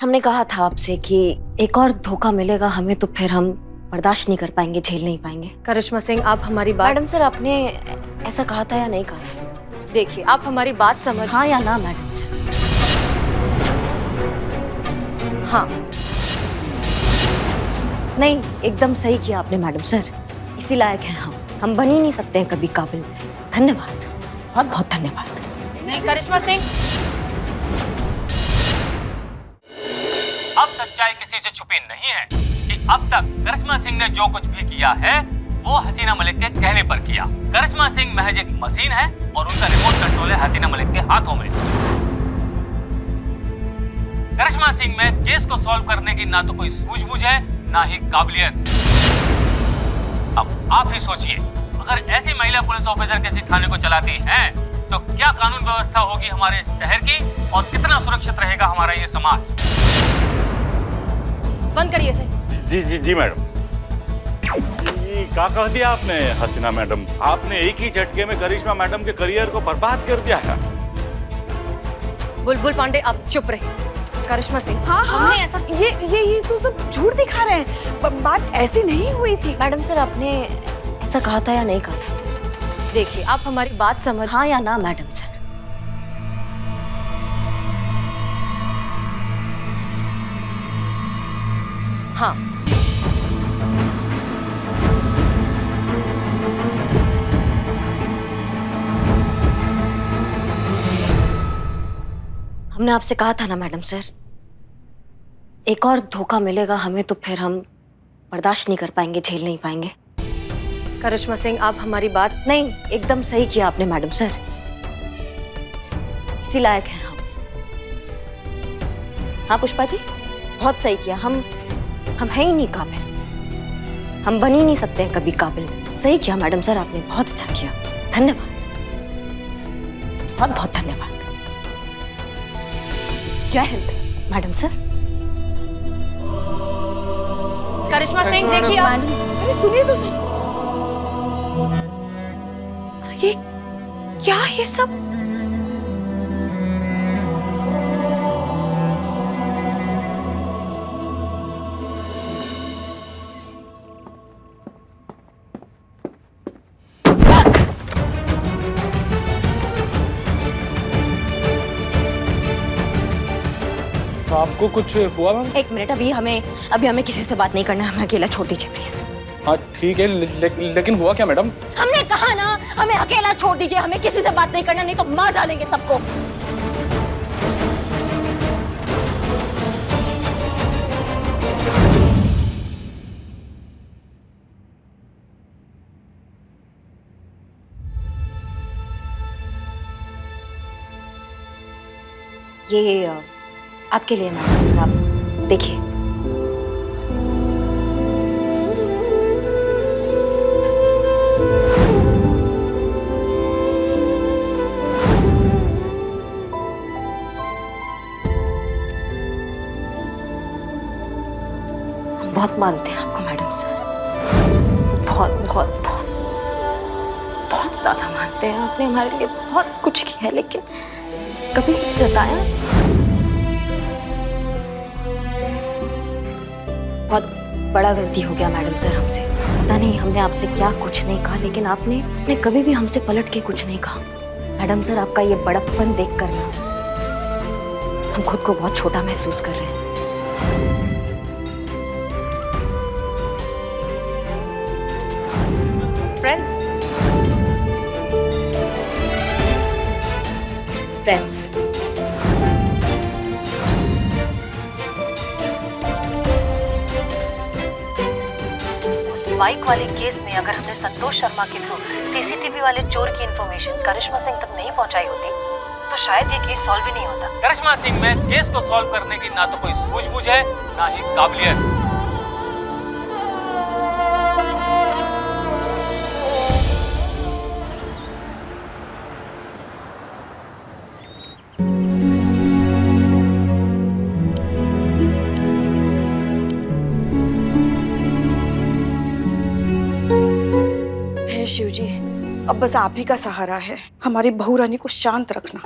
हमने कहा था आपसे कि एक और धोखा मिलेगा हमें तो फिर हम बर्दाश्त नहीं कर पाएंगे, झेल नहीं पाएंगे। करिश्मा सिंह, आप हमारी बात। मैडम सर, आपने ऐसा कहा था या नहीं कहा था? देखिए, आप हमारी बात समझ। हाँ या ना मैडम सर? हाँ। नहीं, एकदम सही किया आपने मैडम सर, इसी लायक हैं हम बन ही नहीं सकते हैं कभी काबिल। धन्यवाद, बहुत बहुत धन्यवाद। नहीं करिश्मा सिंह, अब सच्चाई किसी से छुपी नहीं है कि अब तक करिश्मा सिंह ने जो कुछ भी किया है वो हसीना मलिक के कहने पर किया। करिश्मा सिंह महज एक मशीन है और उनका रिमोट कंट्रोल है हसीना मलिक के हाथों में। करिश्मा सिंह में केस को सॉल्व करने की ना तो कोई सूझबूझ है ना ही काबिलियत। अब आप ही सोचिए, अगर ऐसी महिला पुलिस ऑफिसर किसी थाने को चलाती है तो क्या कानून व्यवस्था होगी हमारे शहर की और कितना सुरक्षित रहेगा हमारा ये समाज। बंद करिए इसे। जी जी जी मैडम। क्या कह दिया आपने हसीना मैडम? आपने एक ही झटके में करिश्मा मैडम के करियर को बर्बाद कर दिया है। बुलबुल पांडे, आप चुप रहिए। करिश्मा सिंह, हाँ हमने ऐसा ये तो सब झूठ दिखा रहे हैं। बात ऐसी नहीं हुई थी। मैडम सर, आपने ऐसा कहा था या नहीं कहा था? देखिए, आप हमारी बात समझ। हाँ या ना मैडम सर? हाँ। हमने आपसे कहा था ना मैडम सर, एक और धोखा मिलेगा हमें तो फिर हम बर्दाश्त नहीं कर पाएंगे, झेल नहीं पाएंगे। करिश्मा सिंह, आप हमारी बात। नहीं, एकदम सही किया आपने मैडम सर, इसी लायक हैं हम। हाँ पुष्पा जी, बहुत सही किया। हम हैं ही नहीं काबिल, हम बन ही नहीं सकते हैं कभी काबिल। सही किया मैडम सर, आपने बहुत अच्छा किया। धन्यवाद, बहुत बहुत धन्यवाद। जय हिंद मैडम सर। करिश्मा सिंह, देखिए आप। अरे सुनिए तो सही। ये क्या, ये सब? तो आपको कुछ हुआ मैम? एक मिनट, अभी हमें किसी से बात नहीं करना है, हमें अकेला छोड़ दीजिए प्लीज। हाँ ठीक है, लेकिन हुआ क्या मैडम? हमने कहा ना, हमें अकेला छोड़ दीजिए, हमें किसी से बात नहीं करना, नहीं तो मार डालेंगे सबको। ये आपके लिए मैडम सर, आप देखिए। हम बहुत मानते हैं आपको मैडम सर, बहुत बहुत बहुत बहुत ज्यादा मानते हैं। आपने हमारे लिए बहुत कुछ किया है लेकिन कभी नहीं जताया। बहुत बड़ा गलती हो गया मैडम सर हमसे। पता नहीं हमने आपसे क्या कुछ नहीं कहा, लेकिन आपने कभी भी हमसे पलट के कुछ नहीं कहा। मैडम सर, आपका ये बड़प्पन देख कर ना हम खुद को बहुत छोटा महसूस कर रहे हैं। फ्रेंड्स, उस बाइक वाले केस में अगर हमने संतोष शर्मा के थ्रू सीसीटीवी वाले चोर की इंफॉर्मेशन करिश्मा सिंह तक नहीं पहुंचाई होती तो शायद ये केस सॉल्व ही नहीं होता। करिश्मा सिंह में केस को सॉल्व करने की ना तो कोई सूझबूझ है ना ही काबिलियत। हे शिव जी, अब बस आप ही का सहारा है। हमारी बहू रानी को शांत रखना।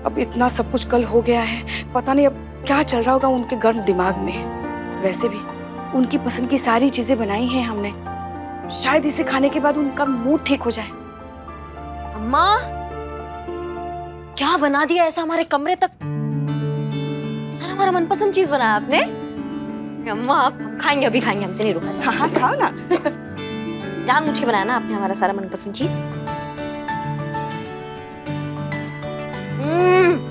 अब इतना सब कुछ कल हो गया है, पता नहीं अब क्या चल रहा होगा उनके गर्म दिमाग में। वैसे भी उनकी पसंद की सारी चीजें बनाई हैं हमने, शायद इसे खाने के बाद उनका मूड ठीक हो जाए। अम्मा, क्या बना दिया ऐसा हमारे कमरे तक? सर, हमारा मनपसंद चीज बनाया आपने। अम्मा, आप हम खाएंगे, अभी खाएंगे, हमसे नहीं रुका जाएगा। हाँ हाँ खाओ ना। जानबूझ के बनाया ना आपने हमारा सारा मनपसंद चीज।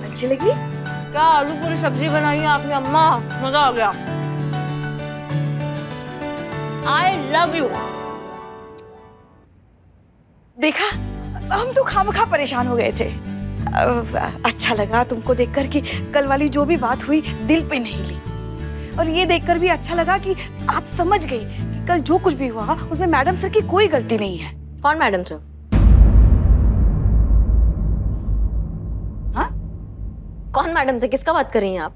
अच्छी लगी? क्या आलू पूरी सब्जी बनाई है आपने अम्मा, मजा आ गया। I love you. देखा, हम तो खामखा परेशान हो गए थे। अच्छा लगा तुमको देखकर कि कल वाली जो भी बात हुई दिल पे नहीं ली, और ये देखकर भी अच्छा लगा कि आप समझ गई कि कल जो कुछ भी हुआ उसमें मैडम सर की कोई गलती नहीं है। कौन मैडम सर? हाँ? कौन मैडम से? किसका बात कर रही हैं आप?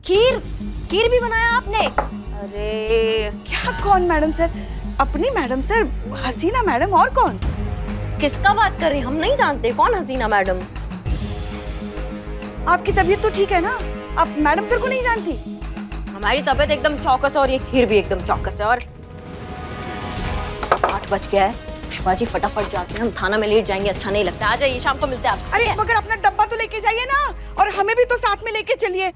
खीर खीर भी बनाया आपने? अरे क्या कौन मैडम सर? अपनी मैडम सर, हसीना मैडम, और कौन? किसका बात कर रही हैं? हम नहीं जानते कौन हसीना मैडम। आपकी तबीयत तो ठीक है ना? आप मैडम सर को नहीं जानती? हमारी तबीयत एकदम चौकस है और ये खीर भी एकदम चौकस है। और 8 बज गया है। पुष्पा जी फटाफट जाते हैं, हम थाना में लेट जाएंगे, अच्छा नहीं लगता। आ जाइए, शाम को मिलते हैं आपसे। अरे मगर अपना डब्बा तो लेके जाइए ना, और हमें भी तो साथ में लेके चलिए।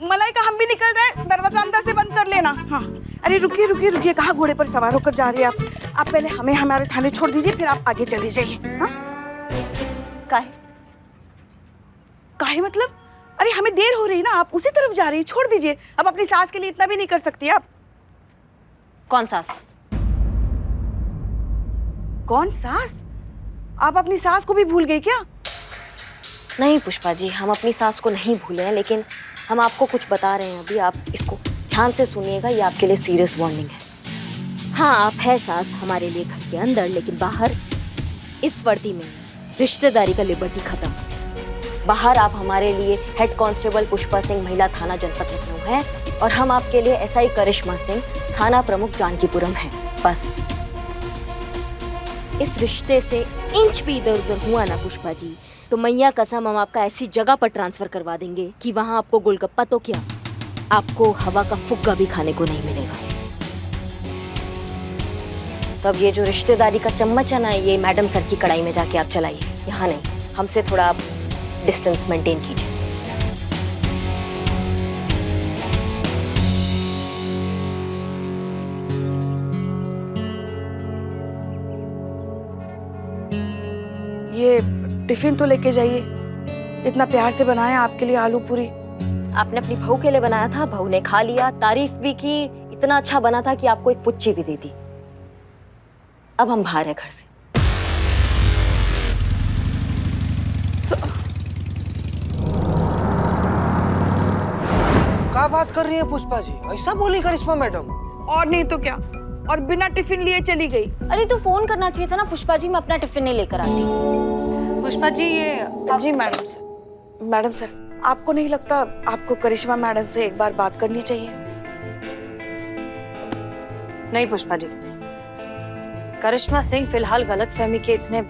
मलाइका, हम भी निकल रहे हैं, दरवाजा अंदर से बंद कर लेना। हाँ, अरे रुकिए रुकिए रुकिए, कहाँ घोड़े पर सवार होकर जा रही है आप? आप पहले हमें हमारे थाने छोड़ दीजिए, फिर आप आगे चले जाइए। हाँ? काहे? काहे मतलब? अरे हमें देर हो रही है ना, आप उसी तरफ जा रही है, छोड़ दीजिए। अब अपनी सास के लिए इतना भी नहीं कर सकती आप। कौन सास? कौन सास? आप अपनी सास को भी भूल गई क्या? नहीं पुष्पा जी, हम अपनी सास को नहीं भूले हैं, लेकिन हम आपको कुछ बता रहे हैं अभी, आप इसको ध्यान से सुनिएगा, ये आपके लिए सीरियस वार्निंग है। हाँ, आप है सास हमारे लिए घर के अंदर, लेकिन बाहर इस वर्दी में रिश्तेदारी का लिबर्टी खत्म। बाहर आप हमारे लिए हेड कांस्टेबल पुष्पा सिंह, महिला थाना जनपद लखनऊ है, और हम आपके लिए एसआई करिश्मा सिंह, थाना प्रमुख जानकीपुरम है। बस इस रिश्ते से इंच भी इधर उधर हुआ ना पुष्पा जी, तो मैया कसम हम आपका ऐसी जगह पर ट्रांसफर करवा देंगे कि वहां आपको गोलगप्पा तो क्या, आपको हवा का फुग्गा भी खाने को नहीं मिलेगा। तो अब ये जो रिश्तेदारी का चम्मच है ना, ये मैडम सर की कढ़ाई में जाके आप चलाइए, यहाँ नहीं। हमसे थोड़ा आप डिस्टेंस मेंटेन कीजिए। ये टिफिन तो लेके जाइए, इतना प्यार से बनाया आपके लिए आलू पूरी। आपने अपनी बहू के लिए बनाया था, बहू ने खा लिया, तारीफ भी की, इतना अच्छा बना था कि आपको एक पुच्ची भी दे दी। अब हम बाहर है घर से। क्या बात कर रही है पुष्पा जी? ऐसा बोली करिश्मा मैडम? और नहीं तो क्या, और बिना टिफिन लिए चली गई। अरे तो फोन करना चाहिए था ना पुष्पा जी, मैं अपना टिफिन नहीं लेकर आती। पुष्पा जी ये जी मैडम सर। मैडम सर, आपको नहीं लगता आपको करिश्मा मैडम से एक बार बात करनी चाहिए? नहीं पुष्पा जी, करिश्मा सिंह फिलहाल गलतफहमी के इतने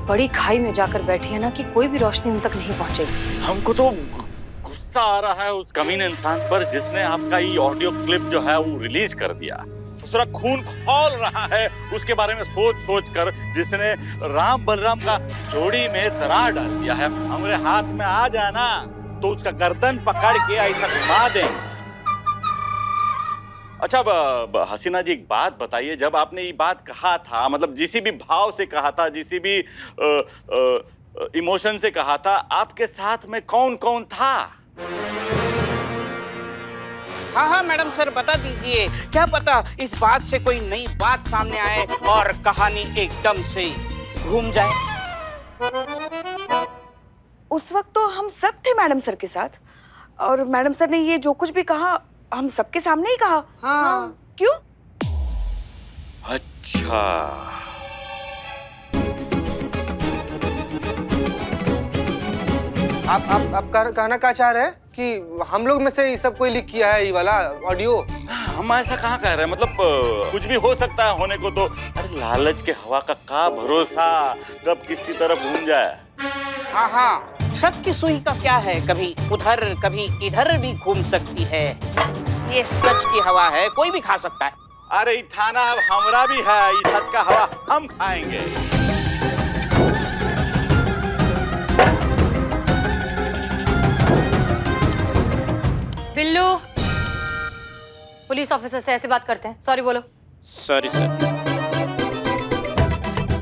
बड़ी खाई में जाकर बैठी है ना कि कोई भी रोशनी उन तक नहीं पहुंचेगी। हमको तो गुस्सा आ रहा है उस कमीने इंसान पर जिसने आपका ये ऑडियो क्लिप जो है वो रिलीज कर दिया। ससुरा खून खौल रहा है उसके बारे में सोच सोच कर, जिसने राम बलराम का जोड़ी में दरार डाल दिया है। हमारे हाथ में आ जाए ना तो उसका गर्दन पकड़ के ऐसा घुमा देंगे। अच्छा हसीना जी, एक बात बताइए, जब आपने ये बात कहा था, मतलब जिसी भी भाव से कहा था, जिसी भी इमोशन से कहा था, आपके साथ में कौन कौन था? हाँ मैडम सर, बता दीजिए, क्या पता इस बात से कोई नई बात सामने आए और कहानी एकदम से घूम जाए। उस वक्त तो हम सब थे मैडम सर के साथ, और मैडम सर ने ये जो कुछ भी कहा हम सबके सामने ही कहा। हाँ। क्यों? अच्छा, आप कहना क्या चाह रहे हैं कि हम लोग में से ये सब कोई लीक किया है ये वाला ऑडियो? हम ऐसा कहाँ कह रहे हैं, मतलब कुछ भी हो सकता है होने को तो। अरे लालच के हवा का भरोसा कब किसकी तरफ घूम जाए। हाँ शक की सुई का क्या है, कभी उधर कभी इधर भी घूम सकती है। ये सच की हवा है, कोई भी खा सकता है। अरे ई थाना अब हमरा भी है, ये सच का हवा हम खाएंगे। बिल्लू, पुलिस ऑफिसर से ऐसे बात करते हैं? सॉरी बोलो। Sorry sir.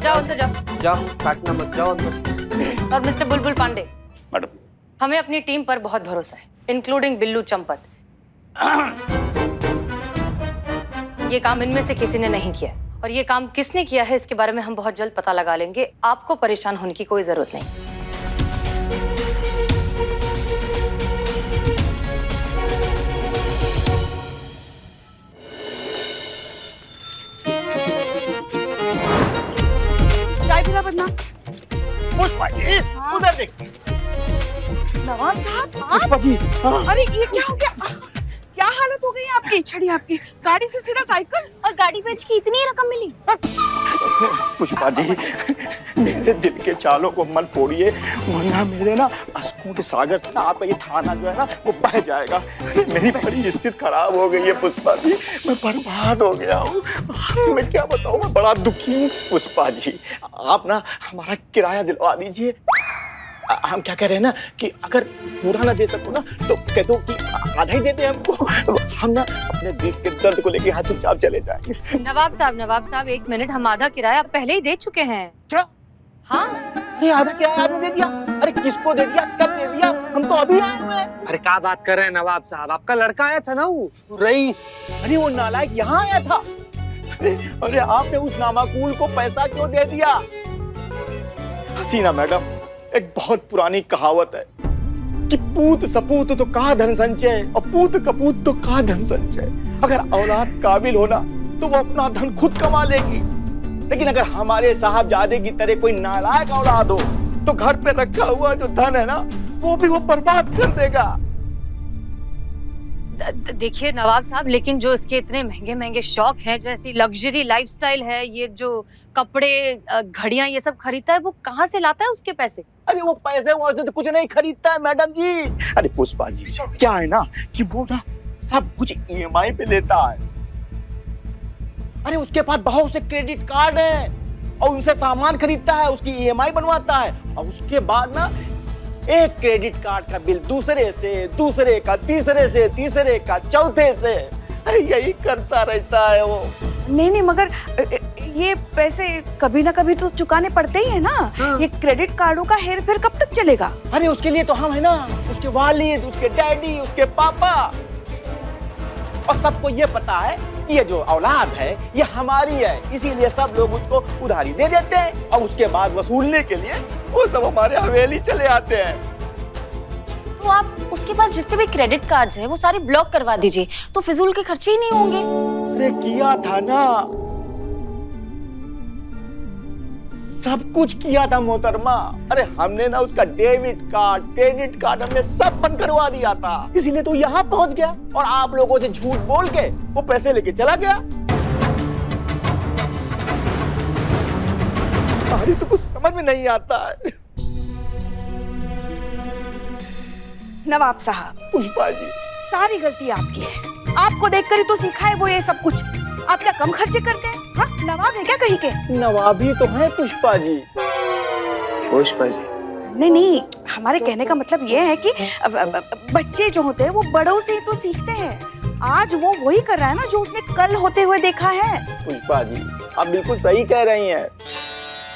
जाओ अंदर जाओ। जाओ, काटना मत, जाओ अंदर। और मिस्टर बुलबुल पांडे, मैडम, हमें अपनी टीम पर बहुत भरोसा है, इंक्लूडिंग बिल्लू चंपत। ये काम इनमें से किसी ने नहीं किया और ये काम किसने किया है इसके बारे में हम बहुत जल्द पता लगा लेंगे। आपको परेशान होने की कोई जरूरत नहीं। चाय पिला बदनाम। पुष्पा जी उधर देख। नवाब साहब, आप? अरे ये क्या हो गया? क्या हालत हो गई आपकी? छड़ी आपकी गाड़ी से सीधा साइकिल, और गाड़ी बेच के इतनी रकम मिली? पुष्पा जी, मेरे दिल के चालों को मन फोड़िए, वरना मेरे ना अश्कों के सागर से ना आपका ये थाना जो है ना वो बह जाएगा। मेरी बड़ी स्थिति खराब हो गई है पुष्पा जी, मैं बर्बाद हो गया हूँ। मैं क्या बताऊँ, मैं बड़ा दुखी हूँ। पुष्पा जी, आप ना हमारा किराया दिलवा दीजिए। हम क्या कह रहे हैं ना कि अगर पूरा ना दे सको ना तो कह दो कि आधा ही दे दे हमको, हम ना अपने दिल के दर्द को लेके यहाँ चुपचाप चले जाएंगे। नवाब साहब, एक मिनट, हम आधा किराया पहले ही दे चुके हैं। क्या? हाँ, ये आधा किराया आपने दे दिया? अरे किसको दे दिया, कब दे दिया? हम तो अभी आए हुए हैं। अरे क्या बात कर रहे हैं नवाब साहब, आपका लड़का आया था ना, वो रईस। अरे वो नालायक यहाँ आया था। अरे आपने उस नामाकूल को पैसा क्यों दे दिया? हसीना मैडम, एक बहुत पुरानी कहावत है कि पूत सपूत तो का धन संचय और पूत कपूत तो का धन संचय। अगर औलाद काबिल होना तो वो अपना धन खुद कमा लेगी, लेकिन अगर हमारे साहबजादे की तरह कोई नालायक औलाद हो तो घर पे रखा हुआ जो धन है ना वो भी वो बर्बाद कर देगा। देखिए नवाब साहब, लेकिन जो इसके इतने महंगे महंगे शौक हैं, जैसी लग्जरी लाइफस्टाइल है, ये जो कपड़े घड़ियां ये सब खरीदता है, वो कहाँ से लाता है उसके पैसे? अरे वो पैसे वैसे तो कुछ नहीं खरीदता है मैडम जी। अरे पुष्पा जी, क्या है ना कि वो ना सब कुछ ईएमआई पे लेता है। अरे उसके पास बहुत से क्रेडिट कार्ड हैं और उनसे सामान खरीदता है, उसकी ईएमआई बनवाता है और उसके बाद ना एक क्रेडिट कार्ड का बिल दूसरे से, दूसरे का तीसरे से, तीसरे का चौथे से, अरे यही करता रहता है वो। नहीं मगर ये पैसे कभी ना कभी तो चुकाने पड़ते ही है ना। हाँ। ये क्रेडिट कार्डों का हेर फेर कब तक चलेगा? अरे उसके लिए तो हम है ना, उसके वालिद, उसके डैडी, उसके पापा, और सबको ये पता है ये जो औलाद है ये हमारी है, इसीलिए सब लोग उसको उधारी दे देते हैं और उसके बाद वसूलने के लिए वो सब हमारे हवेली चले आते हैं। तो आप उसके पास जितने भी क्रेडिट कार्ड्स हैं वो सारे ब्लॉक करवा दीजिए, तो फिजूल के खर्चे ही नहीं होंगे। अरे किया था ना, सब कुछ किया था मोहतरमा। अरे हमने ना उसका डेबिट कार्ड, क्रेडिट कार्ड हमने सब बंद करवा दिया था, इसीलिए तो यहाँ पहुंच गया और आप लोगों से झूठ बोल के वो पैसे लेके चला गया। अरे तो कुछ समझ में नहीं आता है। नवाब साहब, पुष्पा जी, सारी गलती आपकी है। आपको देखकर ही तो सीखा है वो ये सब कुछ। आप क्या कम खर्चे करते हैं? हाँ, नवाब है क्या कहीं के? नवाबी तो है पुष्पा जी। पुष्पा जी, नहीं, हमारे कहने का मतलब ये है कि बच्चे जो होते हैं वो बड़ों से ही तो सीखते हैं। आज वो वही कर रहा है ना जो उसने कल होते हुए देखा है। पुष्पा जी, आप बिल्कुल सही कह रही हैं।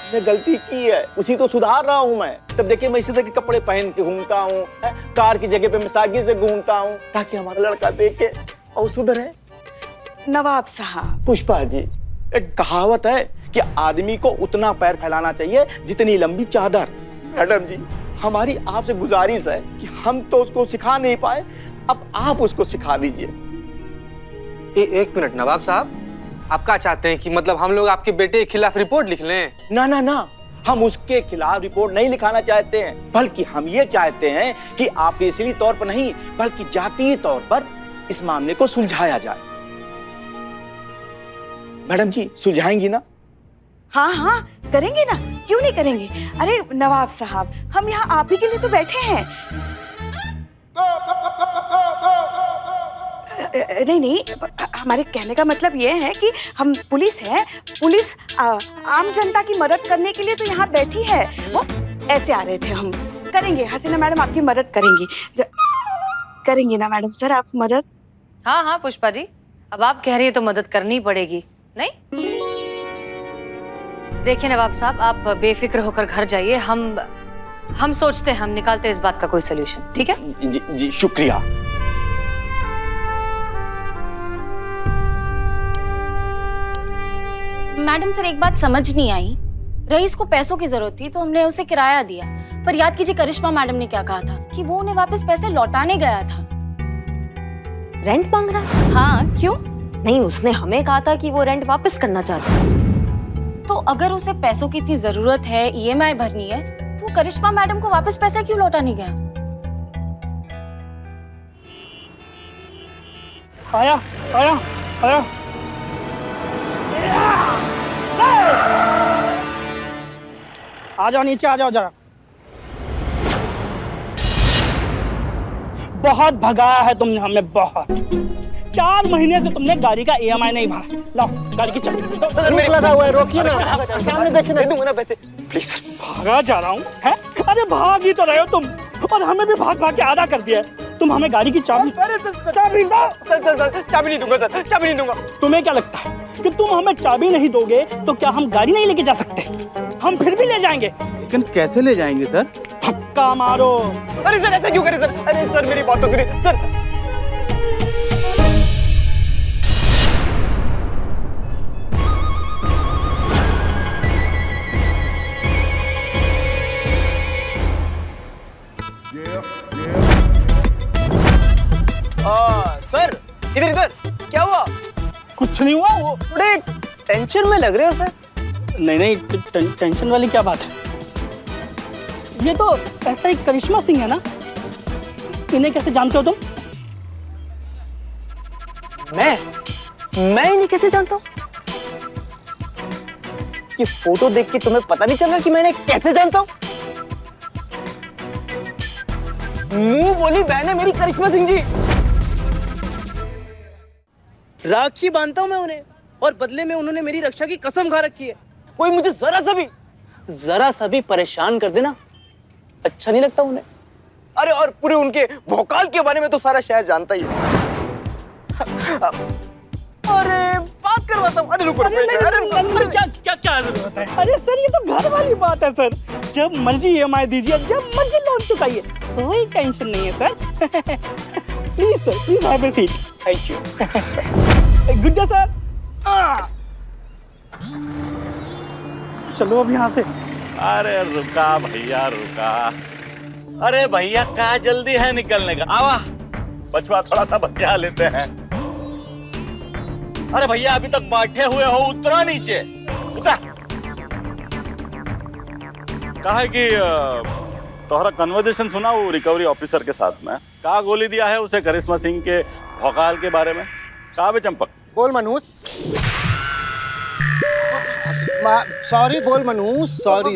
मैंने गलती की है, उसी तो सुधार रहा हूँ मैं। तब देखिए मैं इसी तरह के कपड़े पहन के घूमता हूँ, कार की जगह पे मैं साइकिल से घूमता हूँ, ताकि हमारा लड़का देखे और सुधरे। नवाब साहब, पुष्पा जी, एक कहावत है कि आदमी को उतना पैर फैलाना चाहिए जितनी लंबी चादर। मैडम जी, हमारी आपसे गुजारिश है कि हम तो उसको सिखा नहीं पाए, अब आप उसको सिखा दीजिए। एक मिनट नवाब साहब, आप क्या चाहते हैं कि मतलब हम लोग आपके बेटे के खिलाफ रिपोर्ट लिख लें? ना, हम उसके खिलाफ रिपोर्ट नहीं लिखाना चाहते हैं, बल्कि हम ये चाहते हैं कि ऑफिशियली तौर पर नहीं बल्कि जातीय तौर पर इस मामले को सुलझाया जाए। मैडम जी, सुलझाएंगी ना? हाँ हाँ करेंगे ना, क्यों नहीं करेंगे। अरे नवाब साहब, हम यहाँ आप ही के लिए तो बैठे हैं। नहीं नहीं, हमारे कहने का मतलब ये है कि हम पुलिस हैं। पुलिस आम जनता की मदद करने के लिए तो यहाँ बैठी है। वो ऐसे आ रहे थे हम। करेंगे हसीना मैडम, आपकी मदद करेंगी। करेंगे ना मैडम सर आप मदद? हाँ हाँ पुष्पा जी, अब आप कह रही है तो मदद करनी पड़ेगी। नहीं, देखिए नवाब साहब, आप बेफिक्र होकर घर जाइए। हम सोचते हैं, हम निकालते हैं इस बात का कोई सोल्यूशन। ठीक है जी जी शुक्रिया। मैडम सर, एक बात समझ नहीं आई। रईस को पैसों की जरूरत थी तो हमने उसे किराया दिया, पर याद कीजिए करिश्मा मैडम ने क्या कहा था कि वो उन्हें वापस पैसे लौटाने गया था। रेंट मांग रहा है? हाँ, क्यों? नहीं, उसने हमें कहा था कि वो रेंट वापस करना चाहता है। तो अगर उसे पैसों की इतनी जरूरत है, ईएमआई भरनी है, तो वो करिश्मा मैडम को वापस पैसे क्यों लौटाने गया? आया आया आया। आ जाओ नीचे, आ जाओ जरा। बहुत भगाया है तुमने हमें, बहुत। 4 महीने से तुमने गाड़ी का ईएमआई नहीं भरा। लाओ गाड़ी की चाबी। लगा हुआ है, रोकिए ना, सामने देखिए ना, दूंगा ना पैसे प्लीज सर। भागा जा रहा हूँ है? अरे भाग ही तो रहे हो तुम, और हमें भी भाग भाग के आधा कर दिया है। तुम हमें गाड़ी की चाबी चाबी दो। सर चाबी नहीं दूंगा सर, चाबी नहीं दूंगा। तुम्हें क्या लगता है कि तुम हमें चाबी नहीं दोगे तो क्या हम गाड़ी नहीं लेके जा सकते? हम फिर भी ले जाएंगे। लेकिन कैसे ले जाएंगे सर? धक्का मारो। अरे सर ऐसा क्यों करे सर? अरे सर मेरी बात तो सुनिए सर। सर इधर इधर, क्या हुआ? कुछ नहीं हुआ। वो थोड़े टेंशन में लग रहे हो सर। नहीं नहीं, टेंशन वाली क्या बात है? ये तो ऐसा ही करिश्मा सिंह है ना? इन्हें कैसे जानते हो तुम? मैं इन्हें कैसे जानता हूँ? ये फोटो देख के तुम्हें पता नहीं चल रहा कि मैं इन्हें कैसे जानता हूँ? मुंह बोली बहन है मेरी करिश्मा सिंह जी। राखी बांधता हूं मैं उन्हें, और बदले में उन्होंने मेरी रक्षा की कसम खा रखी है। कोई मुझे जरा सा भी परेशान कर देना अच्छा नहीं लगता उन्हें। अरे और पूरे उनके भोकाल के बारे में तो सारा शहर जानता ही है। अरे बात करवाता हूँ। अरे रुको क्या जरूरत है? अरे सर ये तो घर वाली बात है सर। जब मर्जी ईएमआई दीजिए, जब मर्जी लोन चुकाइए, कोई टेंशन नहीं है sir. Please sir, please have a seat. Thank you. Good day sir. चलो अब यहाँ से। अरे रुका भैया रुका। अरे भैया क्या जल्दी है निकलने का? आवा बचवा थोड़ा सा बचा लेते हैं। अरे भैया अभी तक बैठे हुए हो, उतरो नीचे, उतर। कहा है कि तोहरा कन्वर्सेशन सुना वो रिकवरी ऑफिसर के साथ में? कहा गोली दिया है उसे करिश्मा सिंह के भौकाल के बारे में? कहा बे चंपक? बोल मनूस। सॉरी बोल मनूस,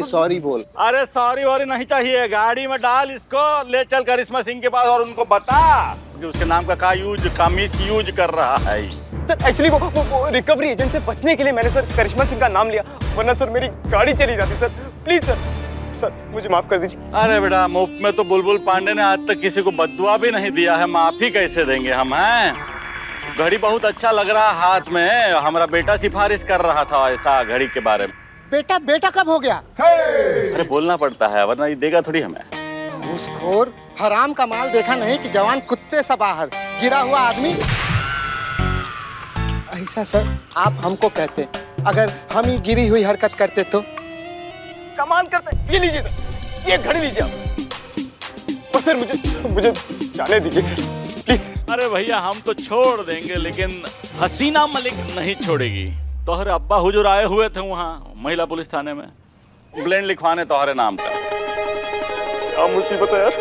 सॉरी बोल। अरे सॉरी वॉरी नहीं चाहिए, गाड़ी में डाल इसको, ले चल करिश्मा सिंह के पास और उनको बता कि उसके नाम का मिस यूज कर रहा है। सर एक्चुअली वो रिकवरी एजेंट से बचने के लिए मैंने सर करिश्मा सिंह का नाम लिया, वरना सर मेरी गाड़ी चली जाती। सर प्लीज सर मुझे माफ कर दीजिए। अरे बेटा मुफ्त में तो बुलबुल पांडे ने आज तक किसी को बद्दुआ भी नहीं दिया है, माफी कैसे देंगे हम? हैं घड़ी बहुत अच्छा लग रहा हाथ में, हमारा बेटा सिफारिश कर रहा था ऐसा घड़ी के बारे में। बेटा कब हो गया? अरे बोलना पड़ता है वरना ये देगा थोड़ी हमें। घूसखोर हराम का माल देखा नहीं कि जवान कुत्ते सा बाहर गिरा हुआ आदमी। ऐसा सर आप हमको कहते, अगर हम ही गिरी हुई हरकत करते तो? कमाल करते। ये लीजिए सर, ये घड़ी लीजिए आप। और सर मुझे जाने दीजिए सर प्लीज। अरे भैया हम तो छोड़ देंगे लेकिन हसीना मलिक नहीं छोड़ेगी। तोहरे अब्बा हुजूर आए हुए थे वहाँ महिला पुलिस थाने में कंप्लेंट लिखवाने तोहरे नाम का। क्या मुसीबत है यार।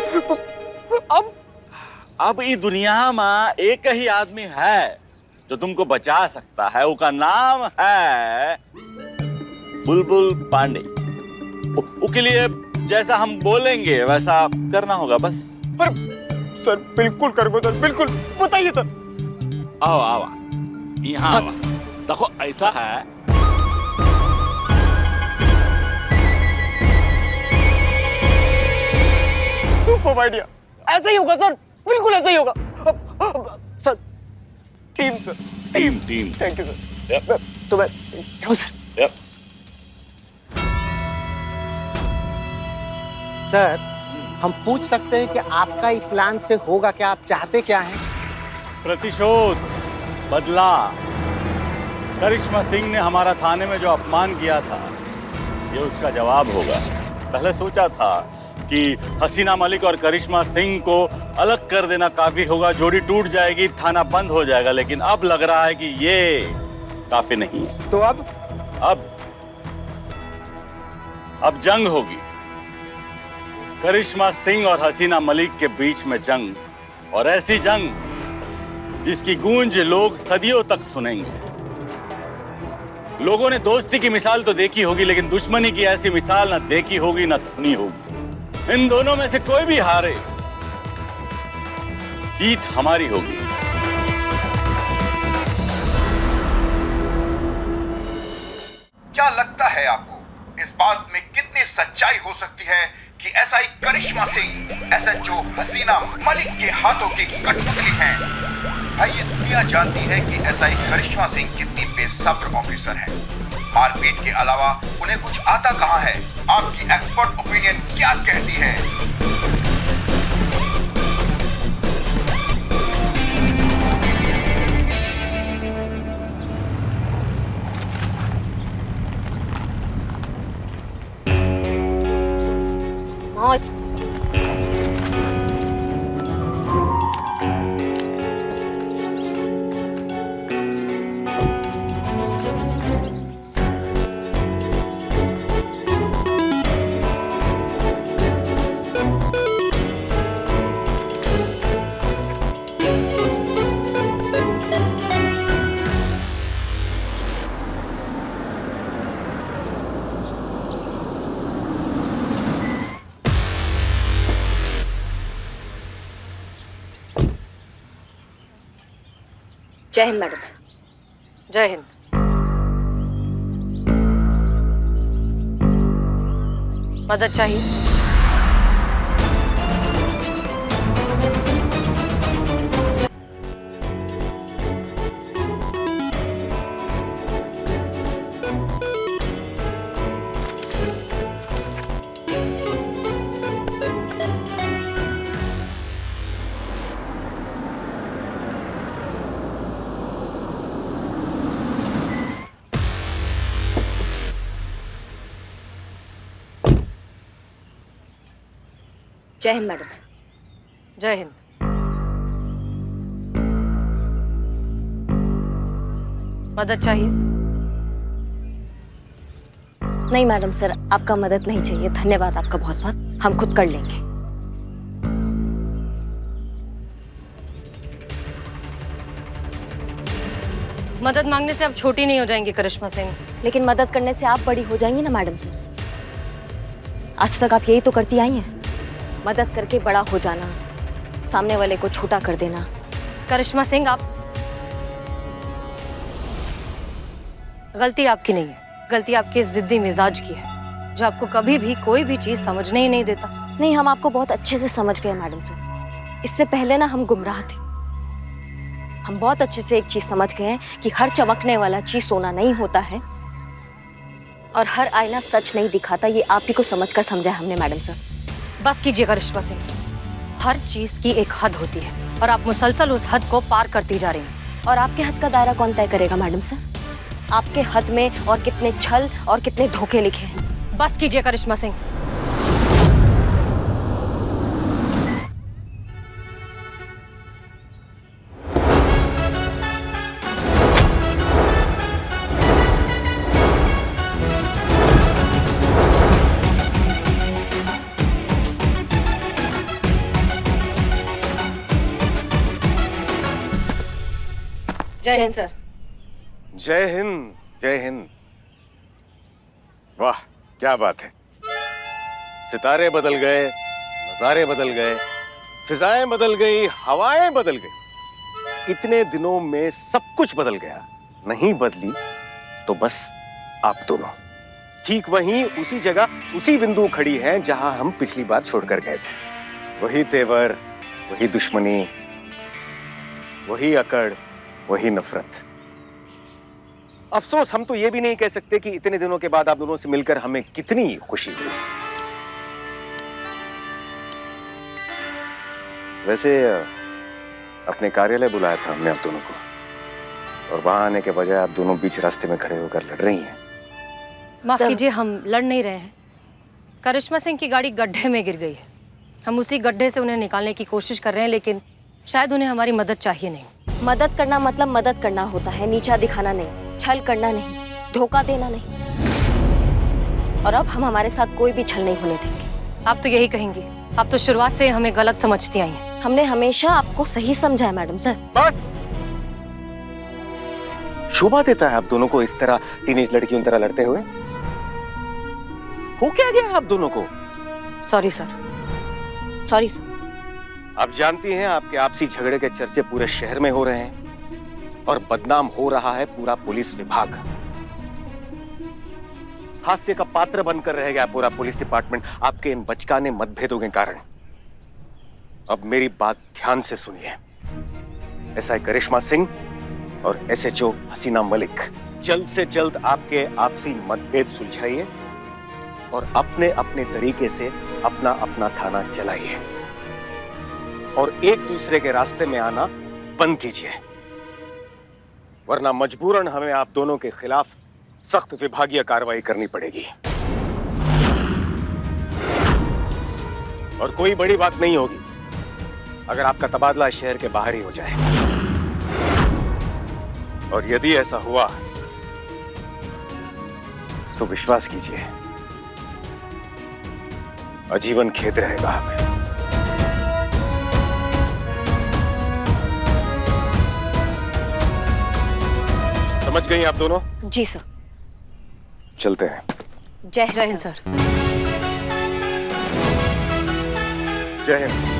अब इस दुनिया में एक ही आदमी है जो तुमको बचा सकता है, उसका नाम है बुलबुल पांडे। उसके लिए जैसा हम बोलेंगे वैसा करना होगा बस। पर सर बिल्कुल करूंगा सर, बिल्कुल, बताइए सर। आओ आओ यहाँ आओ। देखो ऐसा है, सुपर आइडिया, ऐसा ही होगा सर, बिल्कुल ऐसा ही होगा। Sir team sir, team team. Thank you sir. तो मैं जाऊँ सर? यप। सर हम पूछ सकते हैं कि आपका इस प्लान से होगा क्या, आप चाहते क्या हैं? प्रतिशोध, बदला। करिश्मा सिंह ने हमारा थाने में जो अपमान किया था, ये उसका जवाब होगा। पहले सोचा था कि हसीना मलिक और करिश्मा सिंह को अलग कर देना काफी होगा, जोड़ी टूट जाएगी, थाना बंद हो जाएगा, लेकिन अब लग रहा है कि ये काफी नहीं। तो अब जंग होगी। करिश्मा सिंह और हसीना मलिक के बीच में जंग, और ऐसी जंग जिसकी गूंज लोग सदियों तक सुनेंगे। लोगों ने दोस्ती की मिसाल तो देखी होगी, लेकिन दुश्मनी की ऐसी मिसाल ना देखी होगी ना सुनी होगी। इन दोनों में से कोई भी हारे, जीत हमारी होगी। क्या लगता है आपको इस बात में कितनी सच्चाई हो सकती है कि एसआई करिश्मा सिंह एसएचओ हसीना मलिक के हाथों की कठपुतली हैं? भाई ये दुनिया जानती है कि एसआई करिश्मा सिंह कितनी बेसब्र ऑफिसर हैं। मारपीट के अलावा उन्हें कुछ आता कहां है? आपकी एक्सपर्ट ओपिनियन क्या कहती है? जय हिंद मैडम सर। जय हिंद। मदद चाहिए? जय हिंद मैडम सर। जय हिंद। मदद चाहिए? नहीं मैडम सर, आपका मदद नहीं चाहिए, धन्यवाद आपका बहुत बहुत, हम खुद कर लेंगे। मदद मांगने से आप छोटी नहीं हो जाएंगी करिश्मा सिंह। लेकिन मदद करने से आप बड़ी हो जाएंगी ना मैडम सर। आज तक आप यही तो करती आई हैं, मदद करके बड़ा हो जाना, सामने वाले को छोटा कर देना। करिश्मा सिंह, आप, गलती आपकी नहीं है, गलती आपके इस जिद्दी मिजाज की है, जो आपको कभी भी कोई भी चीज समझने ही नहीं देता। नहीं, हम आपको बहुत अच्छे से समझ गए मैडम सर। इससे पहले ना हम गुमराह थे। हम बहुत अच्छे से एक चीज समझ गए हैं कि हर चमकने वाला चीज सोना नहीं होता है, और हर आईना सच नहीं दिखाता। ये आप ही को समझकर समझा है हमने मैडम सर। बस कीजिए करिश्मा सिंह, हर चीज की एक हद होती है और आप मुसलसल उस हद को पार करती जा रही हैं। और आपके हद का दायरा कौन तय करेगा मैडम सर? आपके हद में और कितने छल और कितने धोखे लिखे हैं। बस कीजिए करिश्मा सिंह। जय हिंद सर। जय हिंद, जय हिंद। वाह क्या बात है। सितारे बदल गए, नजारे बदल गए, फिजाएं बदल गई, हवाएं बदल गई। इतने दिनों में सब कुछ बदल गया। नहीं बदली तो बस आप दोनों ठीक वहीं उसी जगह उसी बिंदु खड़ी हैं जहां हम पिछली बार छोड़कर गए थे। वही तेवर, वही दुश्मनी, वही अकड़, वही नफरत। अफसोस हम तो ये भी नहीं कह सकते कि इतने दिनों के बाद आप दोनों से मिलकर हमें कितनी खुशी हुई। वैसे अपने कार्यालय बुलाया था हमने आप दोनों को, और वहां आने के बजाय आप दोनों बीच रास्ते में खड़े होकर लड़ रही हैं। माफ कीजिए, हम लड़ नहीं रहे हैं। करिश्मा सिंह की गाड़ी गड्ढे में गिर गई है। हम उसी गड्ढे से उन्हें निकालने की कोशिश कर रहे हैं, लेकिन शायद उन्हें हमारी मदद चाहिए नहीं। मदद करना मतलब मदद करना होता है, नीचा दिखाना नहीं, छल करना नहीं, धोखा देना नहीं। और अब हम हमारे साथ कोई भी छल नहीं होने देंगे। आप तो यही कहेंगी। आप तो शुरुआत से हमें गलत समझती आई हैं। हमने हमेशा आपको सही समझा है मैडम सर। बस शोभा देता है आप दोनों को इस तरह टीनेज लड़कियों की तरह लड़ते हुए। हो क्या गया आप दोनों को? Sorry sir. Sorry sir. आप जानती हैं आपके आपसी झगड़े के चर्चे पूरे शहर में हो रहे हैं और बदनाम हो रहा है पूरा पुलिस विभाग। हास्य का पात्र बनकर रह गया पूरा पुलिस डिपार्टमेंट आपके इन बचकाने मतभेदों के कारण। अब मेरी बात ध्यान से सुनिए। एसआई करिश्मा सिंह और एसएचओ हसीना मलिक, जल्द से जल्द आपके आपसी मतभेद सुलझाइए और अपने अपने तरीके से अपना अपना थाना चलाइए और एक दूसरे के रास्ते में आना बंद कीजिए, वरना मजबूरन हमें आप दोनों के खिलाफ सख्त विभागीय कार्रवाई करनी पड़ेगी। और कोई बड़ी बात नहीं होगी अगर आपका तबादला शहर के बाहर ही हो जाए, और यदि ऐसा हुआ तो विश्वास कीजिए आजीवन खेद रहेगा हमें। समझ गई आप दोनों? जी सर। चलते हैं। जय हिंद सर। जय हिंद।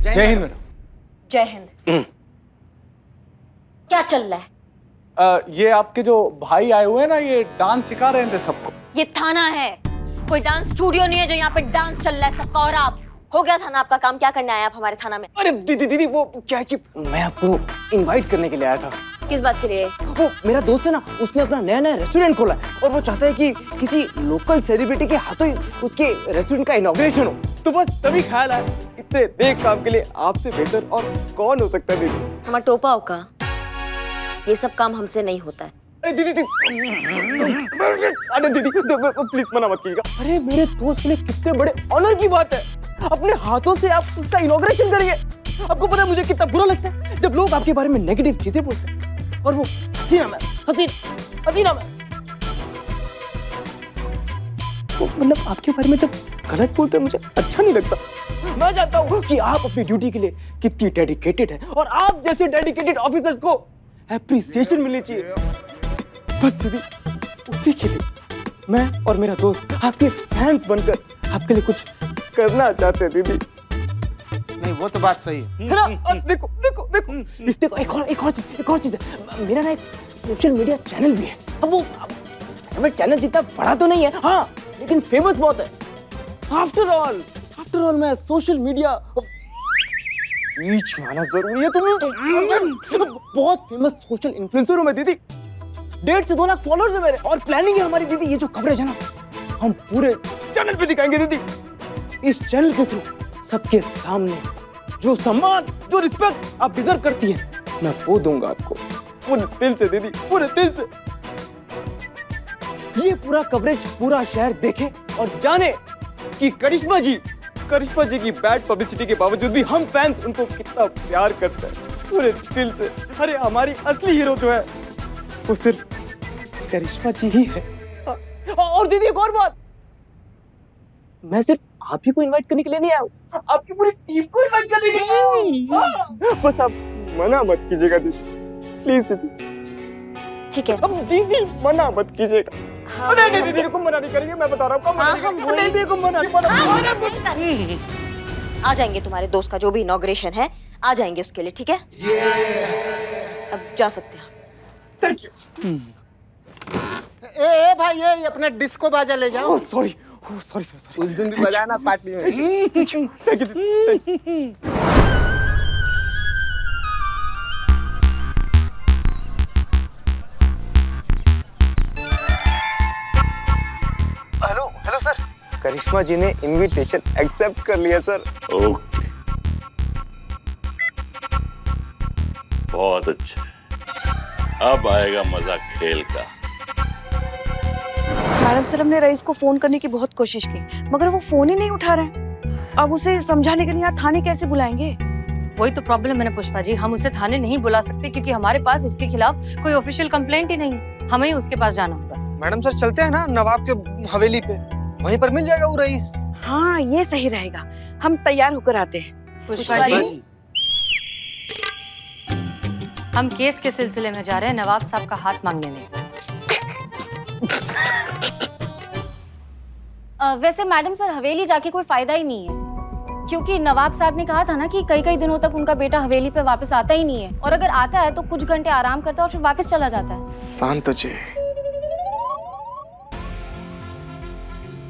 जय हिंद मैडम। जय हिंद। क्या चल रहा है? ये आपके जो भाई आए हुए हैं ना, ये डांस सिखा रहे थे सबको। ये थाना है, कोई डांस स्टूडियो नहीं है जो यहाँ पे डांस चल रहा है सबका। और आप हो गया थाना आपका काम? क्या करने आए आप हमारे थाना में? अरे दीदी वो क्या है कि मैं आपको इनवाइट करने के लिए आया था। किस बात के लिए? वो मेरा दोस्त है ना, उसने अपना नया रेस्टोरेंट खोला है और वो चाहता है कि किसी लोकल सेलिब्रिटी के हाथों ही उसके रेस्टोरेंट का इनॉग्रेशन हो। तो बस तभी ख्याल आया, इतने नेक काम के लिए आपसे बेहतर और कौन हो सकता है दीदी। हमारा टोपा होगा, ये सब काम हमसे नहीं होता है। अरे दीदी अरे दीदी प्लीज मना मत कीजिएगा। अरे मेरे दोस्त के लिए कितने बड़े ऑनर की बात है, अपने हाथों से आप उसका इनॉग्रेशन करिए। आपको पता है मुझे कितना बुरा लगता है जब लोग आपके बारे में नेगेटिव चीजें बोलते हैं, और वो हसीना मैम, हसीना मैम, तो मतलब आपके बारे में जब गलत बोलते हैं मुझे अच्छा नहीं लगता। मैं चाहता हूँ कि आप अपनी ड्यूटी के लिए कितनी डेडिकेटेड है और आप जैसे डेडिकेटेड ऑफिसर्स को एप्रिसिएशन मिलनी चाहिए। बस दीदी उसी के लिए मैं और मेरा दोस्त आपके फैंस बनकर आपके लिए कुछ करना चाहते हैं दीदी। नहीं वो तो बात सही है ना? और देखो देखो देखो इस देखो एक और चीज है। मेरा ना एक सोशल मीडिया चैनल भी है। अब वो प्राइवेट चैनल जितना बड़ा तो नहीं है, हाँ, लेकिन फेमस बहुत है। आफ्टर ऑल मैं सोशल मीडिया रीच में आना जरूरी है। तुम्हें बहुत फेमस सोशल इन्फ्लुएंसर हूं मैं दीदी। 1.5 से 2 लाख फॉलोअर्स है मेरे, और प्लानिंग है हमारी दीदी, ये जो कवरेज है ना हम पूरे चैनल पे दिखाएंगे दीदी। इस चैनल के थ्रू सबके सामने जो सम्मान, जो रिस्पेक्ट आप डिजर्व करती है, मैं वो दूंगा आपको पूरे दिल से दीदी, पूरे दिल से। ये पूरा कवरेज पूरा शहर देखे और जाने कि करिश्मा जी की बैड पब्लिसिटी के बावजूद भी हम फैंस उनको कितना प्यार करते हैं पूरे दिल से। अरे हमारी असली हीरो जो है वो सिर्फ करिश्मा जी ही है। और दीदी एक और बात, मैं सिर्फ आप ही को इनवाइट करने के लिए नहीं आया हूँ, आपकी पूरी टीम को इनवाइट करने के लिए आया हूँ। बस आप मना मत कीजिएगा दीदी, प्लीज दीदी। ठीक है। अब दीदी मना मत कीजिएगा। हाँ, नहीं दीदी को मना नहीं करेंगे, मैं बता रहा हूँ। आ जाएंगे, तुम्हारे दोस्त का जो भी इनॉग्रेशन है आ जाएंगे उसके लिए, ठीक है? अब जा सकते हैं। Thank you. ए भाई, ये अपना डिस्को बाजा ले जाओ। सॉरी सॉरी सॉरी, उस दिन भी बजाया ना पार्टी में। थैंक यू दीदी। हेलो सर, करिश्मा जी ने इनविटेशन एक्सेप्ट कर लिया सर। ओके, बहुत अच्छा। अब आएगा मजा खेल का। मैडम सर, हमने रईस को फोन करने की बहुत कोशिश की मगर वो फोन ही नहीं उठा रहे। अब उसे समझाने के लिए यहाँ थाने कैसे बुलाएंगे? वही तो प्रॉब्लम है ना पुष्पा जी, हम उसे थाने नहीं बुला सकते क्योंकि हमारे पास उसके खिलाफ कोई ऑफिशियल कंप्लेंट ही नहीं है। हमें ही उसके पास जाना होगा। मैडम सर चलते हैं ना नवाब के हवेली पे, वहीं पर मिल जाएगा वो रईस। हाँ, ये सही रहेगा। हम तैयार होकर आते हैं। पुष्पा जी, हम केस के सिलसिले में जा रहे हैं, नवाब साहब का हाथ मांगने नहीं। वैसे मैडम सर, हवेली जाके कोई फायदा ही नहीं है क्योंकि नवाब साहब ने कहा था ना कि कई दिनों तक उनका बेटा हवेली पे वापस आता ही नहीं है, और अगर आता है तो कुछ घंटे आराम करता है और फिर वापस चला जाता है। शांत हो जाए।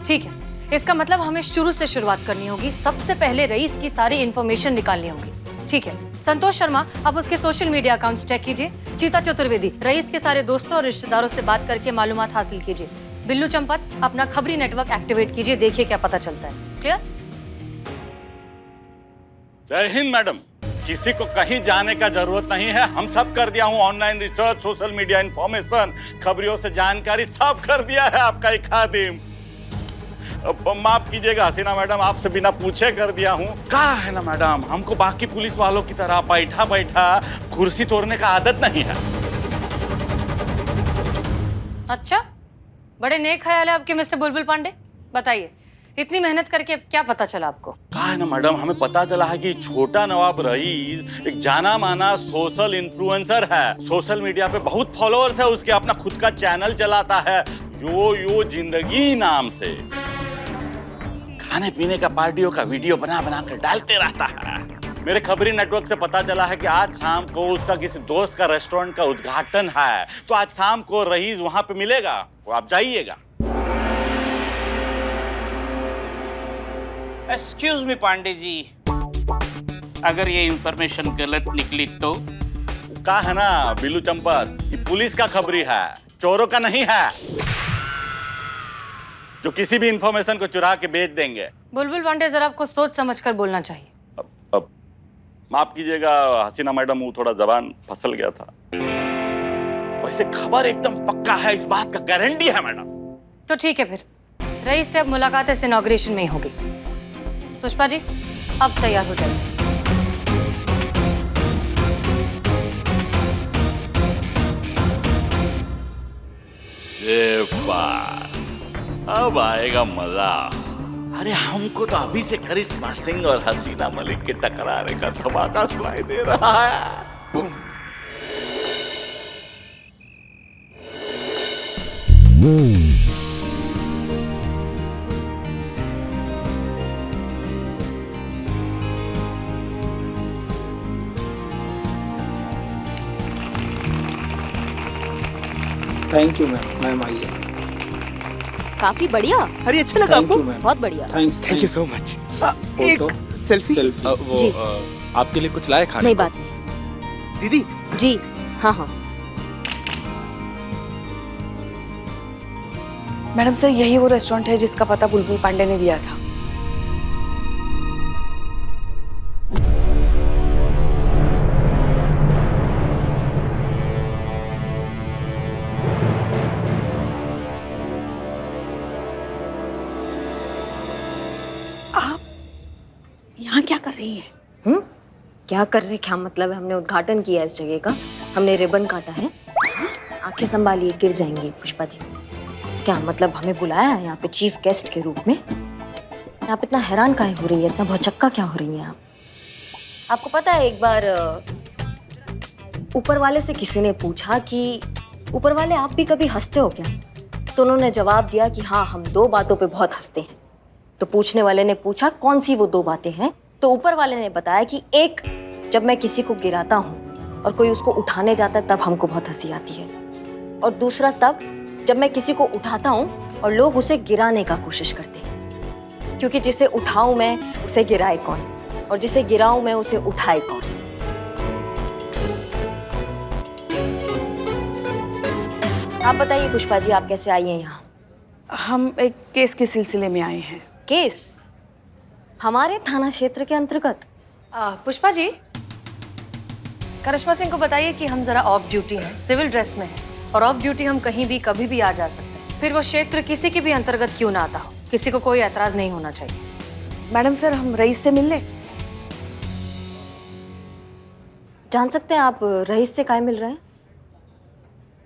ठीक है, इसका मतलब हमें शुरू से शुरुआत करनी होगी। सबसे पहले रईस की सारी इंफॉर्मेशन निकालनी होगी। ठीक है, संतोष शर्मा, आप उसके सोशल मीडिया अकाउंट्स चेक कीजिए। चीता चतुर्वेदी, रईस के सारे दोस्तों और रिश्तेदारों से बात करके मालूमात हासिल कीजिए। बिल्लू चंपत, अपना खबरी नेटवर्क एक्टिवेट कीजिए, देखिए क्या पता चलता है। क्लियर? जय हिंद मैडम। किसी को कहीं जाने का जरूरत नहीं है, हम सब कर दिया हूँ। Online research, social media information, खबरियों से जानकारी सब कर दिया है आपका एक खादिम। अब माफ कीजिएगा हसीना मैडम, आपसे बिना पूछे कर दिया हूँ। कहा है ना मैडम, हमको बाकी पुलिस वालों की तरह बैठा बैठा कुर्सी तोड़ने का आदत नहीं है। अच्छा, बड़े नेक ख्याल है आपके मिस्टर बुलबुल पांडे। बताइए, इतनी मेहनत करके क्या पता चला आपको? कहा है ना मैडम, हमें पता चला है कि छोटा नवाब रईस एक जाना माना सोशल इन्फ्लुएंसर है। सोशल मीडिया पे बहुत फॉलोअर्स है उसके, अपना खुद का चैनल चलाता है यो जिंदगी नाम से। खाने पीने का, पार्टियों का वीडियो बना बना कर डालते रहता है। मेरे खबरी नेटवर्क से पता चला है कि आज शाम को उसका किसी दोस्त का रेस्टोरेंट का उद्घाटन है, तो आज शाम को रईस वहां पे मिलेगा, तो आप जाइएगा। एक्सक्यूज मी पांडे जी, अगर ये इंफॉर्मेशन गलत निकली तो? कहा है ना बिल्लू चंपत, ये पुलिस का खबरी है, चोरों का नहीं है जो किसी भी इंफॉर्मेशन को चुरा के बेच देंगे। बुलबुल पांडे, जरा आपको सोच समझकर बोलना चाहिए। अब माफ कीजिएगा हसीना मैडम, वो थोड़ा जबान फिसल गया था। वैसे खबर एकदम पक्का है, इस बात का गारंटी है मैडम। तो ठीक है, फिर रईस से अब मुलाकात इस इनॉग्रेशन में ही होगी। पुष्पा जी, अब तैयार हो जाइए। ये बात, अब आएगा मजा। अरे हमको तो अभी से करिश्मा सिंह और हसीना मलिक के टकराने का धमाका सुनाई दे रहा है। बूम। थैंक यू मैम आइए। काफी बढ़िया। अरे अच्छा लगा आपको? बहुत बढ़िया। Thank you so much. एक सेल्फी। वो जी। आपके लिए कुछ लाए खाने नहीं, को? बात नहीं। दीदी जी हाँ हाँ। मैडम सर, यही वो रेस्टोरेंट है जिसका पता बुलबुल पांडे ने दिया था। रही है? क्या कर रहे, क्या मतलब है? हमने उद्घाटन किया इस जगह का, हमने रिबन काटा है। आंखें संभालिए, गिर जाएंगी पुष्पा जी। क्या मतलब हमें बुलाया है यहाँ पे चीफ गेस्ट के रूप में? आप इतना हैरान काहे हो रही है, इतना भौचक्का क्या हो रही है आप? आपको पता है एक बार ऊपर वाले से किसी ने पूछा कि ऊपर वाले आप भी कभी हंसते हो क्या? तो उन्होंने जवाब दिया कि हाँ, हम 2 बातों पे बहुत हंसते हैं। तो पूछने वाले ने पूछा कौन सी वो 2 बातें हैं? तो ऊपर वाले ने बताया कि एक, जब मैं किसी को गिराता हूँ और कोई उसको उठाने जाता है तब हमको बहुत हंसी आती है, और दूसरा तब जब मैं किसी को उठाता हूँ और लोग उसे गिराने का कोशिश करते हैं, क्योंकि जिसे उठाऊं मैं उसे गिराए कौन, और जिसे गिराऊं मैं उसे उठाए कौन। आप बताइए पुष्पा जी, आप कैसे आई हैं यहाँ? हम एक केस के सिलसिले में आए हैं। केस? हमारे थाना क्षेत्र के अंतर्गत? पुष्पा जी, करिश्मा सिंह को बताइए कि हम जरा ऑफ ड्यूटी हैं, सिविल ड्रेस में हैं, और ऑफ ड्यूटी हम कहीं भी कभी भी आ जा सकते हैं। फिर वो क्षेत्र किसी के भी अंतर्गत क्यों ना आता हो, किसी को कोई ऐतराज नहीं होना चाहिए। मैडम सर, हम रईस से मिल ले? जान सकते हैं आप रईस से काहे मिल रहे हैं?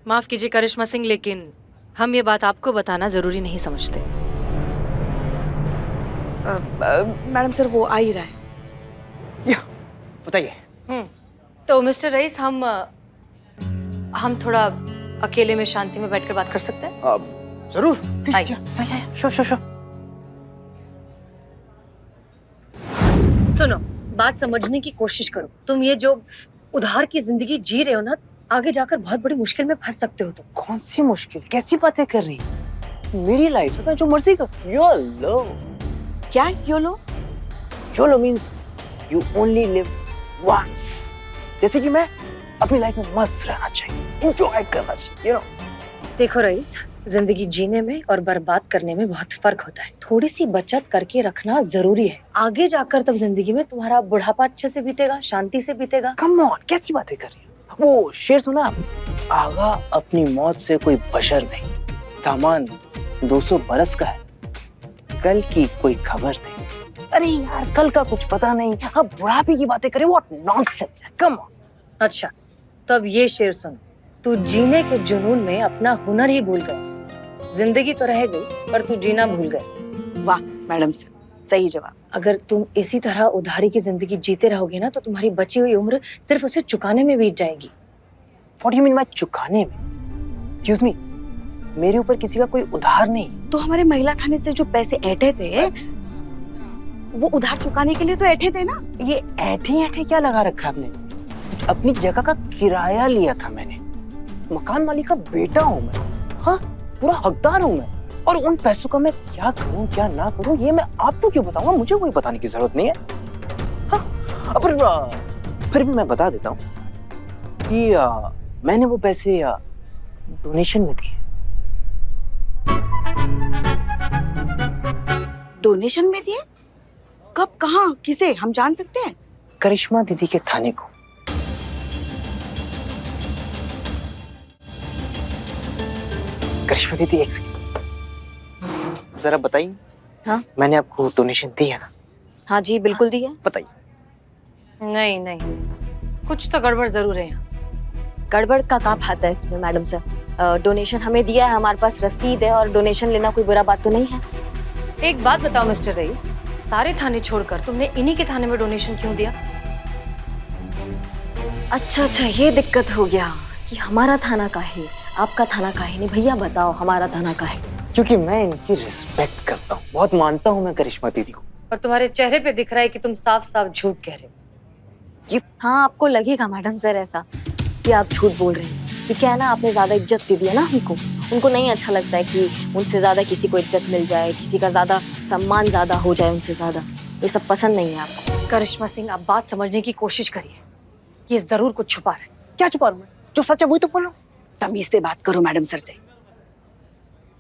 माफ कीजिए करिश्मा सिंह, लेकिन हम ये बात आपको बताना जरूरी नहीं समझते। मैडम सर, वो आ ही रहा है। बताइए। तो मिस्टर रईस, हम थोड़ा अकेले में शांति में बैठकर बात कर सकते हैं? जरूर। आइए। श्योर। सुनो, बात समझने की कोशिश करो। तुम ये जो उधार की जिंदगी जी रहे हो ना, आगे जाकर बहुत बड़ी मुश्किल में फंस सकते हो तुम। कौन सी मुश्किल, कैसी बातें कर रही है? मेरी लाइफ है, मैं जो मर्जी कर। योलो। क्या YOLO? YOLO means you only live once. जैसे कि मैं अपनी लाइफ में मस्त रहना चाहिए, एंजॉय करना चाहिए, यू नो। देखो रईस, जिंदगी जीने में और बर्बाद करने में बहुत फर्क होता है। थोड़ी सी बचत करके रखना जरूरी है। आगे जाकर तब जिंदगी में तुम्हारा बुढ़ापा अच्छे से बीतेगा, शांति से बीतेगा। कम ऑन, कैसी बातें कर रही है? वो शेर सुना आपने? आगा अपनी मौत से कोई बशर नहीं, सामान 200 बरस का है, कल की कोई खबर नहीं। अरे यार, कल का कुछ पता नहीं, अब बुढ़ापे की बातें करें, व्हाट नॉनसेंस है, कम ऑन। अच्छा, तब ये शेर सुन। तू जीने के जुनून में अपना हुनर ही भूल गया। जिंदगी तो रह गई, पर तू जीना भूल गए। वाह मैडम सर, सही जवाब। अगर तुम इसी तरह उधारी की जिंदगी जीते रहोगे ना, तो तुम्हारी बची हुई उम्र सिर्फ उसे चुकाने में बीत जाएगी। What do you mean by चुकाने में? Excuse me, मेरे ऊपर किसी का कोई उधार नहीं। तो हमारे महिला थाने से जो पैसे ऐंठे थे, वो उधार चुकाने के लिए तो ऐंठे थे ना? ये ऐंठे क्या लगा रखा आपने? अपनी जगह का किराया लिया था मैंने, मकान मालिक का बेटा हूँ मैं, हाँ, पूरा हकदार हूँ मैं, और उन पैसों का मैं क्या करूँ क्या ना करूँ ये मैं आपको क्यों बताऊंगा? मुझे कोई बताने की जरूरत नहीं है। हाँ, फिर भी मैं बता देता हूँ कि मैंने वो पैसे डोनेशन में दिए। डोनेशन में दिए? कब, कहाँ, किसे, हम जान सकते हैं? करिश्मा दीदी के थाने को। करिश्मा दीदी, एक सेकंड, जरा बताइए। हाँ? मैंने आपको डोनेशन दी है ना? हाँ जी, बिल्कुल दी है। बताइए। नहीं, कुछ तो गड़बड़ जरूर है यहाँ। गड़बड़ का क्या बात है इसमें मैडम सर? डोनेशन हमें दिया है, हमारे पास रसीद है, और डोनेशन लेना कोई बुरा बात तो नहीं है। एक बात बताओ मिस्टर रईस, सारे थाने छोड़कर तुमने इन्हीं के थाने में डोनेशन क्यों दिया? अच्छा, ये दिक्कत हो गया कि हमारा थाना का है, आपका थाना का है नहीं। भैया बताओ, हमारा थाना का है? क्योंकि मैं इनकी रिस्पेक्ट करता हूँ, बहुत मानता हूँ मैं करिश्मा दीदी को। और तुम्हारे चेहरे पे दिख रहा है कि तुम साफ साफ झूठ कह रहे हो। हाँ, आपको लगेगा मैडम सर ऐसा कि आप झूठ बोल रहे हैं। ये क्या है ना, आपने ज्यादा इज्जत दे दी है ना हमको। उनको नहीं अच्छा लगता है कि उनसे ज्यादा किसी को इज्जत मिल जाए, किसी का ज्यादा सम्मान ज्यादा हो जाए उनसे ज्यादा। ये सब पसंद नहीं है आपको। करिश्मा सिंह, आप बात समझने की कोशिश करिए। ये जरूर कुछ छुपा रहा है। क्या छुपा रहा हूँ मैं? जो सच है वही तो बोल रहा हूँ। तमीज से बात करो मैडम सर से।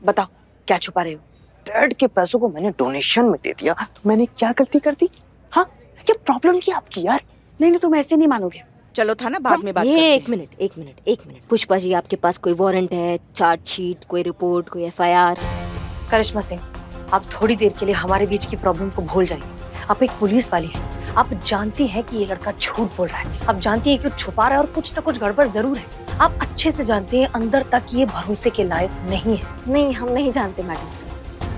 बताओ, क्या छुपा रहे हो? डैड के पैसों को मैंने डोनेशन में दे दिया, तो मैंने क्या गलती कर दी? हाँ, क्या प्रॉब्लम क्या आपकी यार? नहीं, तुम ऐसे नहीं मानोगे। चलो था ना, बाद में बात करते हैं। एक मिनट पुष्पा जी, आपके पास कोई वारंट है, चार्जशीट, कोई रिपोर्ट, कोई FIR? करिश्मा सिंह, आप थोड़ी देर के लिए हमारे बीच की प्रॉब्लम को भूल जाइए। आप एक पुलिस वाली हैं आप जानती हैं कि ये लड़का झूठ बोल रहा है, आप जानती हैं कि वो छुपा रहा है और कुछ ना कुछ गड़बड़ जरूर है। आप अच्छे से जानते हैं अंदर तक ये भरोसे के लायक नहीं है। नहीं, हम नहीं जानते मैडम सर,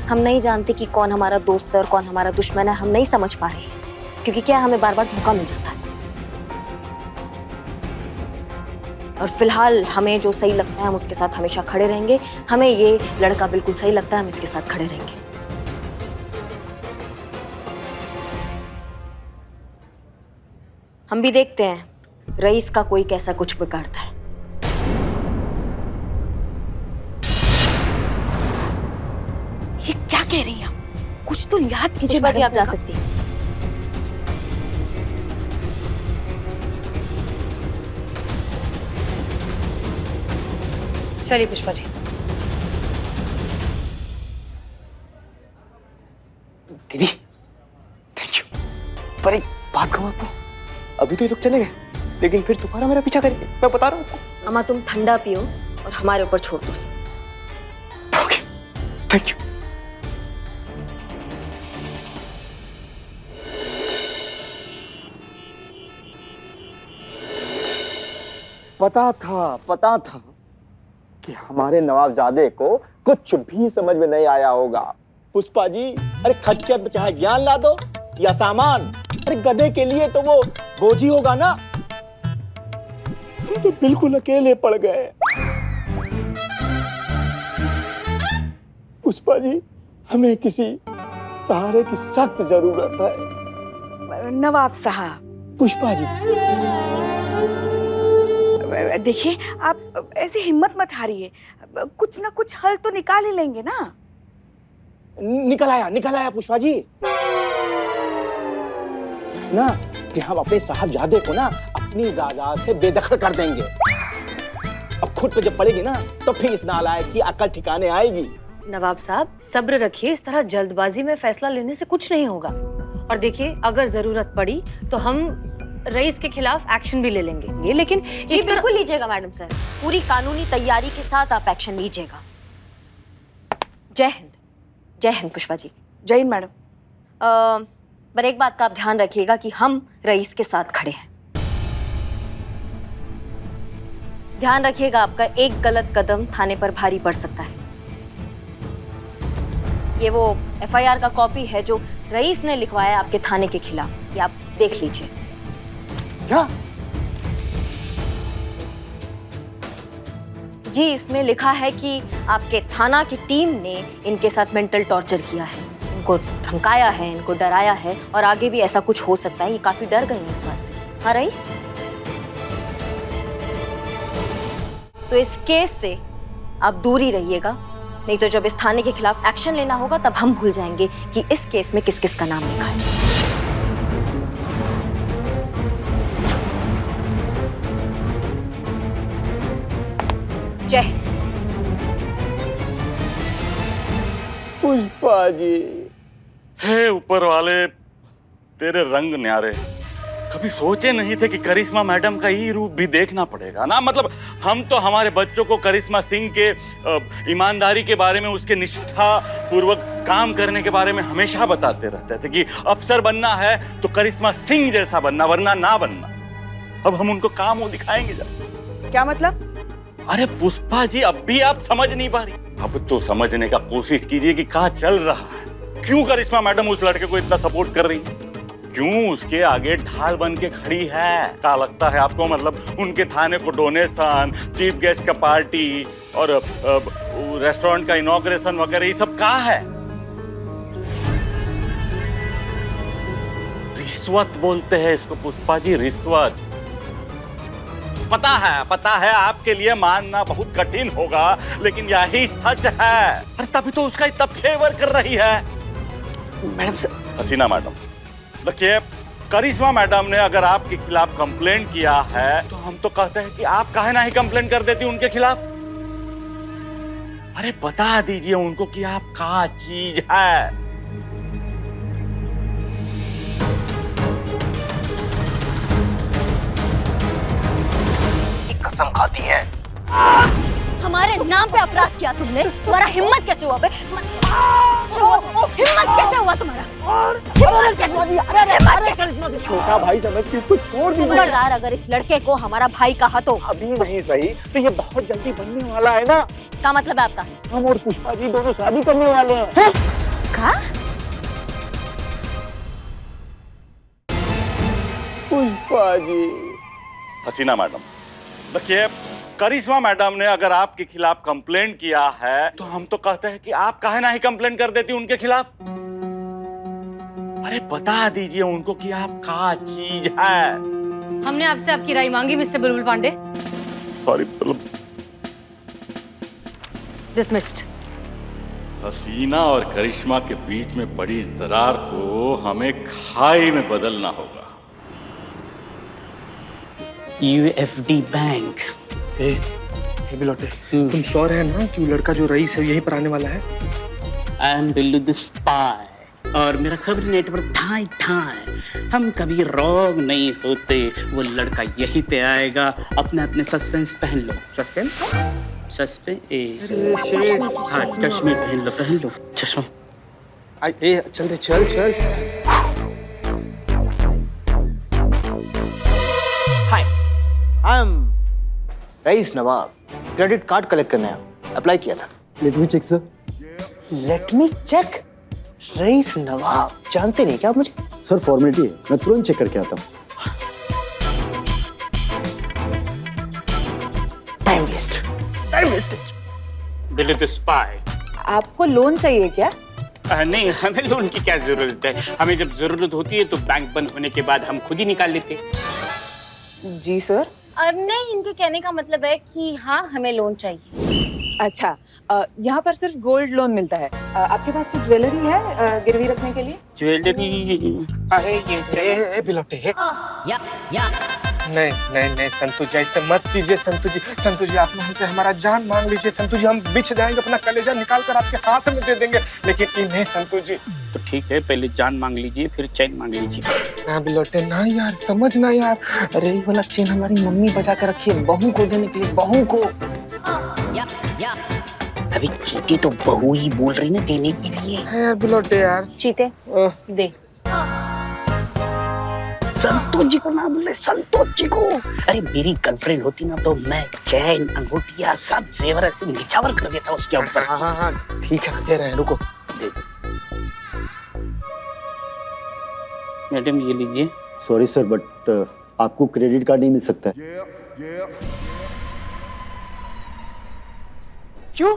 हम नहीं जानते कि कौन हमारा दोस्त है और कौन हमारा दुश्मन है। हम नहीं समझ पा रहे हैं क्योंकि क्या हमें बार बार धोखा मिल जाता है। और फिलहाल हमें जो सही लगता है हम उसके साथ हमेशा खड़े रहेंगे। हमें ये लड़का बिल्कुल सही लगता है, हम इसके साथ खड़े रहेंगे। हम भी देखते हैं रईस का कोई कैसा कुछ बिगाड़ता है। ये क्या कह रही हैं आप? कुछ तो लिहाज कीजिए। पुष्पा जी, मैडम आप जा साहब। सकती हैं। चलिए पुष्पा जी। दीदी थैंक यू। पर एक बात कहूँ आपको, अभी तो ये लोग चले गए लेकिन फिर दोबारा मेरा पीछा करेंगे, मैं बता रहा हूँ आपको। अम्मा तुम ठंडा पियो और हमारे ऊपर छोड़ दो सब। Okay thank you. पता था कि हमारे नवाबजादे को कुछ भी समझ में नहीं आया होगा। पुष्पा जी, अरे खच्चर पे चाहे ज्ञान ला दो या सामान, अरे गधे के लिए तो वो बोझ ही होगा ना। हम तो बिल्कुल अकेले पड़ गए। पुष्पा जी, हमें किसी सहारे की सख्त जरूरत है। नवाब साहब। पुष्पा जी, देखिए, आप ऐसी हिम्मत मत हारिए, कुछ ना कुछ हल तो निकाल ही लेंगे ना। निकल आया पुष्पा जी। ना कि हम अपने साहबजादे को ना अपनी जायदाद से बेदखल कर देंगे। अब खुद पे जब पड़ेगी ना तो फिर इस नालायक की अकल ठिकाने आएगी। नवाब साहब सब्र रखिए, इस तरह जल्दबाजी में फैसला लेने से कुछ नहीं होगा। और देखिए, अगर जरूरत पड़ी तो हम रईस के खिलाफ एक्शन भी ले लेंगे, लेकिन जी बिल्कुल लीजिएगा मैडम सर, पूरी कानूनी तैयारी के साथ आप एक्शन लीजिएगा। जय हिंद। जय हिंद पुष्पा जी। जय हिंद मैडम। पर एक बात का आप ध्यान रखिएगा कि हम रईस के साथ खड़े हैं। ध्यान रखिएगा, आपका एक गलत कदम थाने पर भारी पड़ सकता है। ये वो एफआईआर का कॉपी है जो रईस ने लिखवाया आपके थाने के खिलाफ, ये आप देख लीजिए। क्या? जी, इसमें लिखा है कि आपके थाना की टीम ने इनके साथ मेंटल टॉर्चर किया है, इनको धमकाया है, इनको डराया है और आगे भी ऐसा कुछ हो सकता है। ये काफी डर गए हैं इस बात से। हाँ रईस, तो इस केस से आप दूर ही रहिएगा, नहीं तो जब इस थाने के खिलाफ एक्शन लेना होगा तब हम भूल जाएंगे कि इस केस में किस किस का नाम लिखा है। जय हिंद। पुष्पा जी, हे ऊपर वाले, तेरे रंग न्यारे। कभी सोचे नहीं थे कि करिश्मा मैडम का ये रूप भी देखना पड़ेगा ना। मतलब हम तो हमारे बच्चों को करिश्मा सिंह के ईमानदारी के बारे में, उसके निष्ठा पूर्वक काम करने के बारे में हमेशा बताते रहते थे कि अफसर बनना है तो करिश्मा सिंह जैसा बनना, वरना ना बनना। अब हम उनको काम वो दिखाएंगे जरा। क्या मतलब? अरे पुष्पा जी, अब भी आप समझ नहीं पा रही? अब तो समझने का कोशिश कीजिए कि क्या चल रहा है। क्यों करिश्मा मैडम उस लड़के को इतना सपोर्ट कर रही है? क्यों उसके आगे ढाल बन के खड़ी है? क्या लगता है आपको? मतलब उनके थाने को डोनेशन, चीफ गेस्ट का पार्टी और रेस्टोरेंट का इनॉग्रेशन वगैरह ये सब क्या है? रिश्वत बोलते हैं इसको पुष्पा जी, रिश्वत। पता है आपके लिए मानना बहुत कठिन होगा, लेकिन यही सच है। अरे तभी तो उसका इतना फेवर कर रही है मैडम सर। हसीना मैडम, देखिए, करिश्मा मैडम ने अगर आपके खिलाफ कंप्लेंट किया है तो हम तो कहते हैं कि आप काहे ना ही कंप्लेंट कर देती उनके खिलाफ। अरे बता दीजिए उनको कि आप क्या चीज है। कसम खाती है। हमारे हमारे नाम पे अपराध किया तुमने। तुम्हारा हिम्मत कैसे हुआ बे? हिम्मत कैसे हुआ तुम्हारा? हिम्मत कैसे? छोटा भाई समझ के इसको छोड़ दी। खबरदार, अगर इस लड़के को हमारा भाई कहा तो। अभी नहीं सही तो ये बहुत जल्दी बनने वाला है ना। क्या मतलब है आपका? हम और पुष्पा जी दोनों शादी करने वाले हैं। क्या? पुष्पा जी। हसीना मैडम, देखिए करिश्मा मैडम ने अगर आपके खिलाफ कंप्लेंट किया है तो हम तो कहते हैं कि आप काहे ना ही कंप्लेंट कर देती उनके खिलाफ। अरे बता दीजिए उनको कि आप क्या चीज है। हमने आपसे आपकी राय मांगी मिस्टर बुलबुल पांडे। सॉरी। डिसमिस्ड। हसीना और करिश्मा के बीच में पड़ी इस दरार को हमें खाई में बदलना होगा। UFD bank. बिलोटे, तुम श्योर है ना कि वो लड़का जो रईस है यहीं पर आने वाला है? I am Billu the spy और मेरा खबर नेटवर्क ठाई ठाई। हम कभी रॉन्ग नहीं होते। वो लड़का यहीं पे आएगा। अपने सस्पेंस पहन लो। सस्पेंस हाँ, चश्मे पहन लो चश्मा। चल चल। Hi, I am Raees Nawab. Credit card collect करने आया, अप्लाई किया था। Let me check sir. Let me check. Raees Nawab जानते नहीं क्या आप मुझे? सर फॉर्मेलिटी है, मैं तुरंत चेक करके आता हूँ। Time waste. Billu the spy. आपको लोन चाहिए क्या? नहीं, हमें लोन की क्या जरूरत है। हमें जब जरूरत होती है तो बैंक बंद होने के बाद हम खुद ही निकाल लेते। जी सर। नहीं, इनके कहने का मतलब है कि हाँ हमें लोन चाहिए। अच्छा, यहाँ पर सिर्फ गोल्ड लोन मिलता है। आपके पास कुछ ज्वेलरी है गिरवी रखने के लिए? ज्वेलरी है ये। बिलोटे, नहीं संतु जी, ऐसे मत कीजिए संतु जी। आप हमसे हमारा जान मांग लीजिए संतु जी। हम बिछ जाएंगे, अपना कलेजा निकाल कर आपके हाथ में दे देंगे। लेकिन इन्हें संतु जी। तो ठीक है, पहले जान मांग लीजिए फिर चैन मांग लीजिए। ना बिलोटे ना यार, समझना यार। अरे ये वाला चेन हमारी मम्मी बजा कर रखी है बहू को देने के लिए, बहू को। अभी चीते तो बहू ही बोल रही ना देने के लिए। यार बिलोटे यार। चीते दे। संतोष जी को ना बोले, संतोष जी को। अरे मेरी गर्लफ्रेंड होती ना तो मैं चैन अंगूठिया सब जेवर ऐसे निछावर कर देता उसके ऊपर। हाँ, ठीक है, दे रहे हैं, रुको। मैडम ये लीजिए। सॉरी सर, बट आपको क्रेडिट कार्ड नहीं मिल सकता है। क्यों?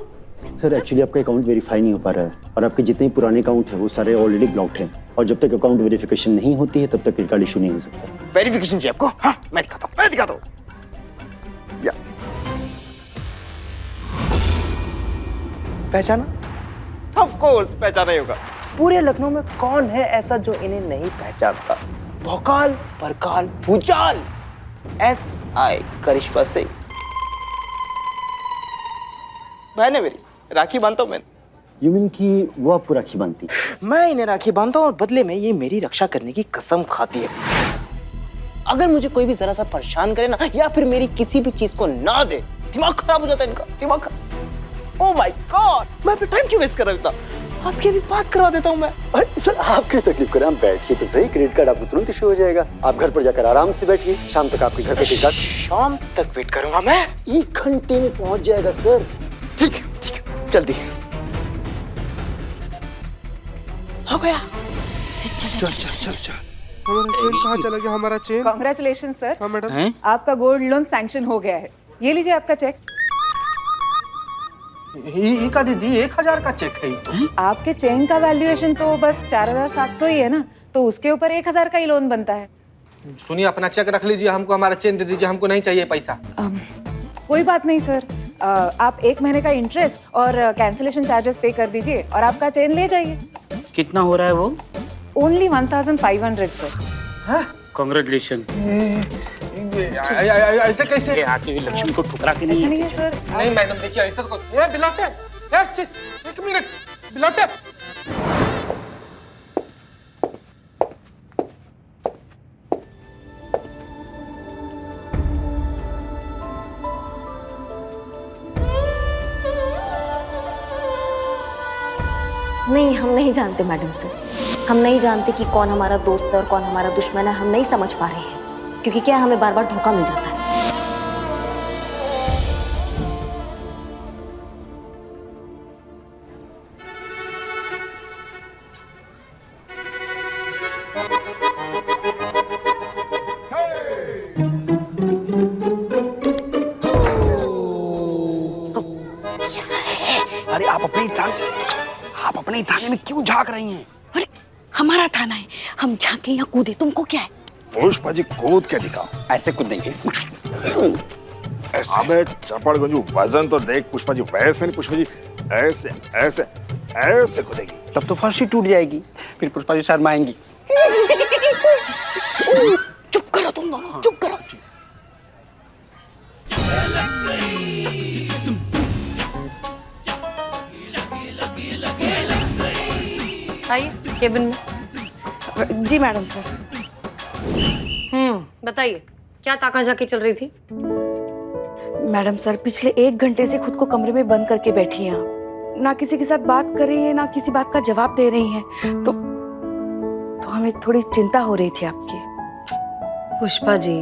सर एक्चुअली आपका अकाउंट वेरीफाई नहीं हो पा रहा है और आपके जितने पुराने अकाउंट हैं वो सारे ऑलरेडी ब्लॉक्ड हैं और जब तक अकाउंट वेरिफिकेशन नहीं होती है तब तक क्रेडिट कार्ड इशू नहीं हो सकता। वेरिफिकेशन चाहिए आपको? हाँ, मैं दिखाता हूँ। या पहचाना? ऑफ कोर्स पहचाना ही होगा। पूरे लखनऊ में कौन है ऐसा जो इन्हें नहीं पहचानता? भौकाल, परकाल, भूचाल, SI करिश्मा सिंह। बहन है मेरी, राखी बांधता हूँ मैं। यू मीन कि वो आपको राखी बांधती? मैं इन्हें राखी बांधता हूँ और बदले में ये मेरी रक्षा करने की कसम खाती है। अगर मुझे कोई भी जरा सा परेशान करे ना या फिर मेरी किसी भी चीज को ना दे, दिमाग खराब हो जाता है इनका, दिमाग। ओह माय गॉड, मैं अपना टाइम क्यों वेस्ट कर रहा था? आपकी अभी बात करवा देता हूँ मैं। अरे सर आप क्यों तकलीफ करें, आप बैठिए तो सही, क्रेडिट कार्ड आपको तुरंत इशू हो जाएगा। आप घर पर जाकर आराम से बैठिए, शाम तक आपके घर पे क्रेडिट कार्ड। शाम तक वेट करूंगा मैं? 1 घंटे में पहुंच जाएगा सर। ठीक है, जल्दी हो गया। चल। हमारा चेन कहाँ चला गया? हमारा चेन। Congratulation sir. हाँ मैडम। आपका गोल्ड लोन सैंक्शन हो गया है। ये लीजिए आपका चेक। ये का दीदी 1000 का चेक है तो। आपके चेन का वैल्यूएशन तो बस 4700 ही है ना, तो उसके ऊपर 1000 का ही लोन बनता है। सुनिए, अपना चेक रख लीजिए, हमको हमारा चेन दे दीजिए, हमको नहीं चाहिए पैसा। कोई बात नहीं सर, आप 1 महीने का इंटरेस्ट और कैंसिलेशन चार्जेस पे कर दीजिए और आपका चेन ले जाइए। कितना हो रहा है वो? Only 1500 sir. कांग्रेचुलेशन। ऐसे कैसे? आती हुई लक्ष्मी को ठुकरा के नहीं नहीं है सर। नहीं मैडम, देखिए ऐसा तो। बिलोटे, 1 मिनट बिलोटे। नहीं, हम नहीं जानते मैडम सर। हम नहीं जानते कि कौन हमारा दोस्त है और कौन हमारा दुश्मन है। हम नहीं समझ पा रहे हैं क्योंकि क्या हमें बार बार धोखा मिल जाता है। अरे आप अपने ही थाने में क्यों झांक रही हैं? अरे हमारा थाना है, हम झांके या कूदे, तुमको क्या है? पुष्पा जी कूद के दिखाओ। ऐसे कूद देंगे। अबे चपड़ गंजू, वजन तो देख पुष्पा जी। वैसे नहीं पुष्पा जी, ऐसे ऐसे ऐसे कूदेगी। तब तो फर्श ही टूट जाएगी, फिर पुष्पा जी शर्माएंगी। चुप करो तुम दोनों, चुप करो। आइए केबिन में। जी मैडम सर। बताइए क्या ताका झाकी चल रही थी? मैडम सर, पिछले 1 घंटे से खुद को कमरे में बंद करके बैठी हैं आप। ना किसी के साथ बात कर रही हैं, ना किसी बात का जवाब दे रही हैं। तो हमें थोड़ी चिंता हो रही थी आपकी। पुष्पा जी,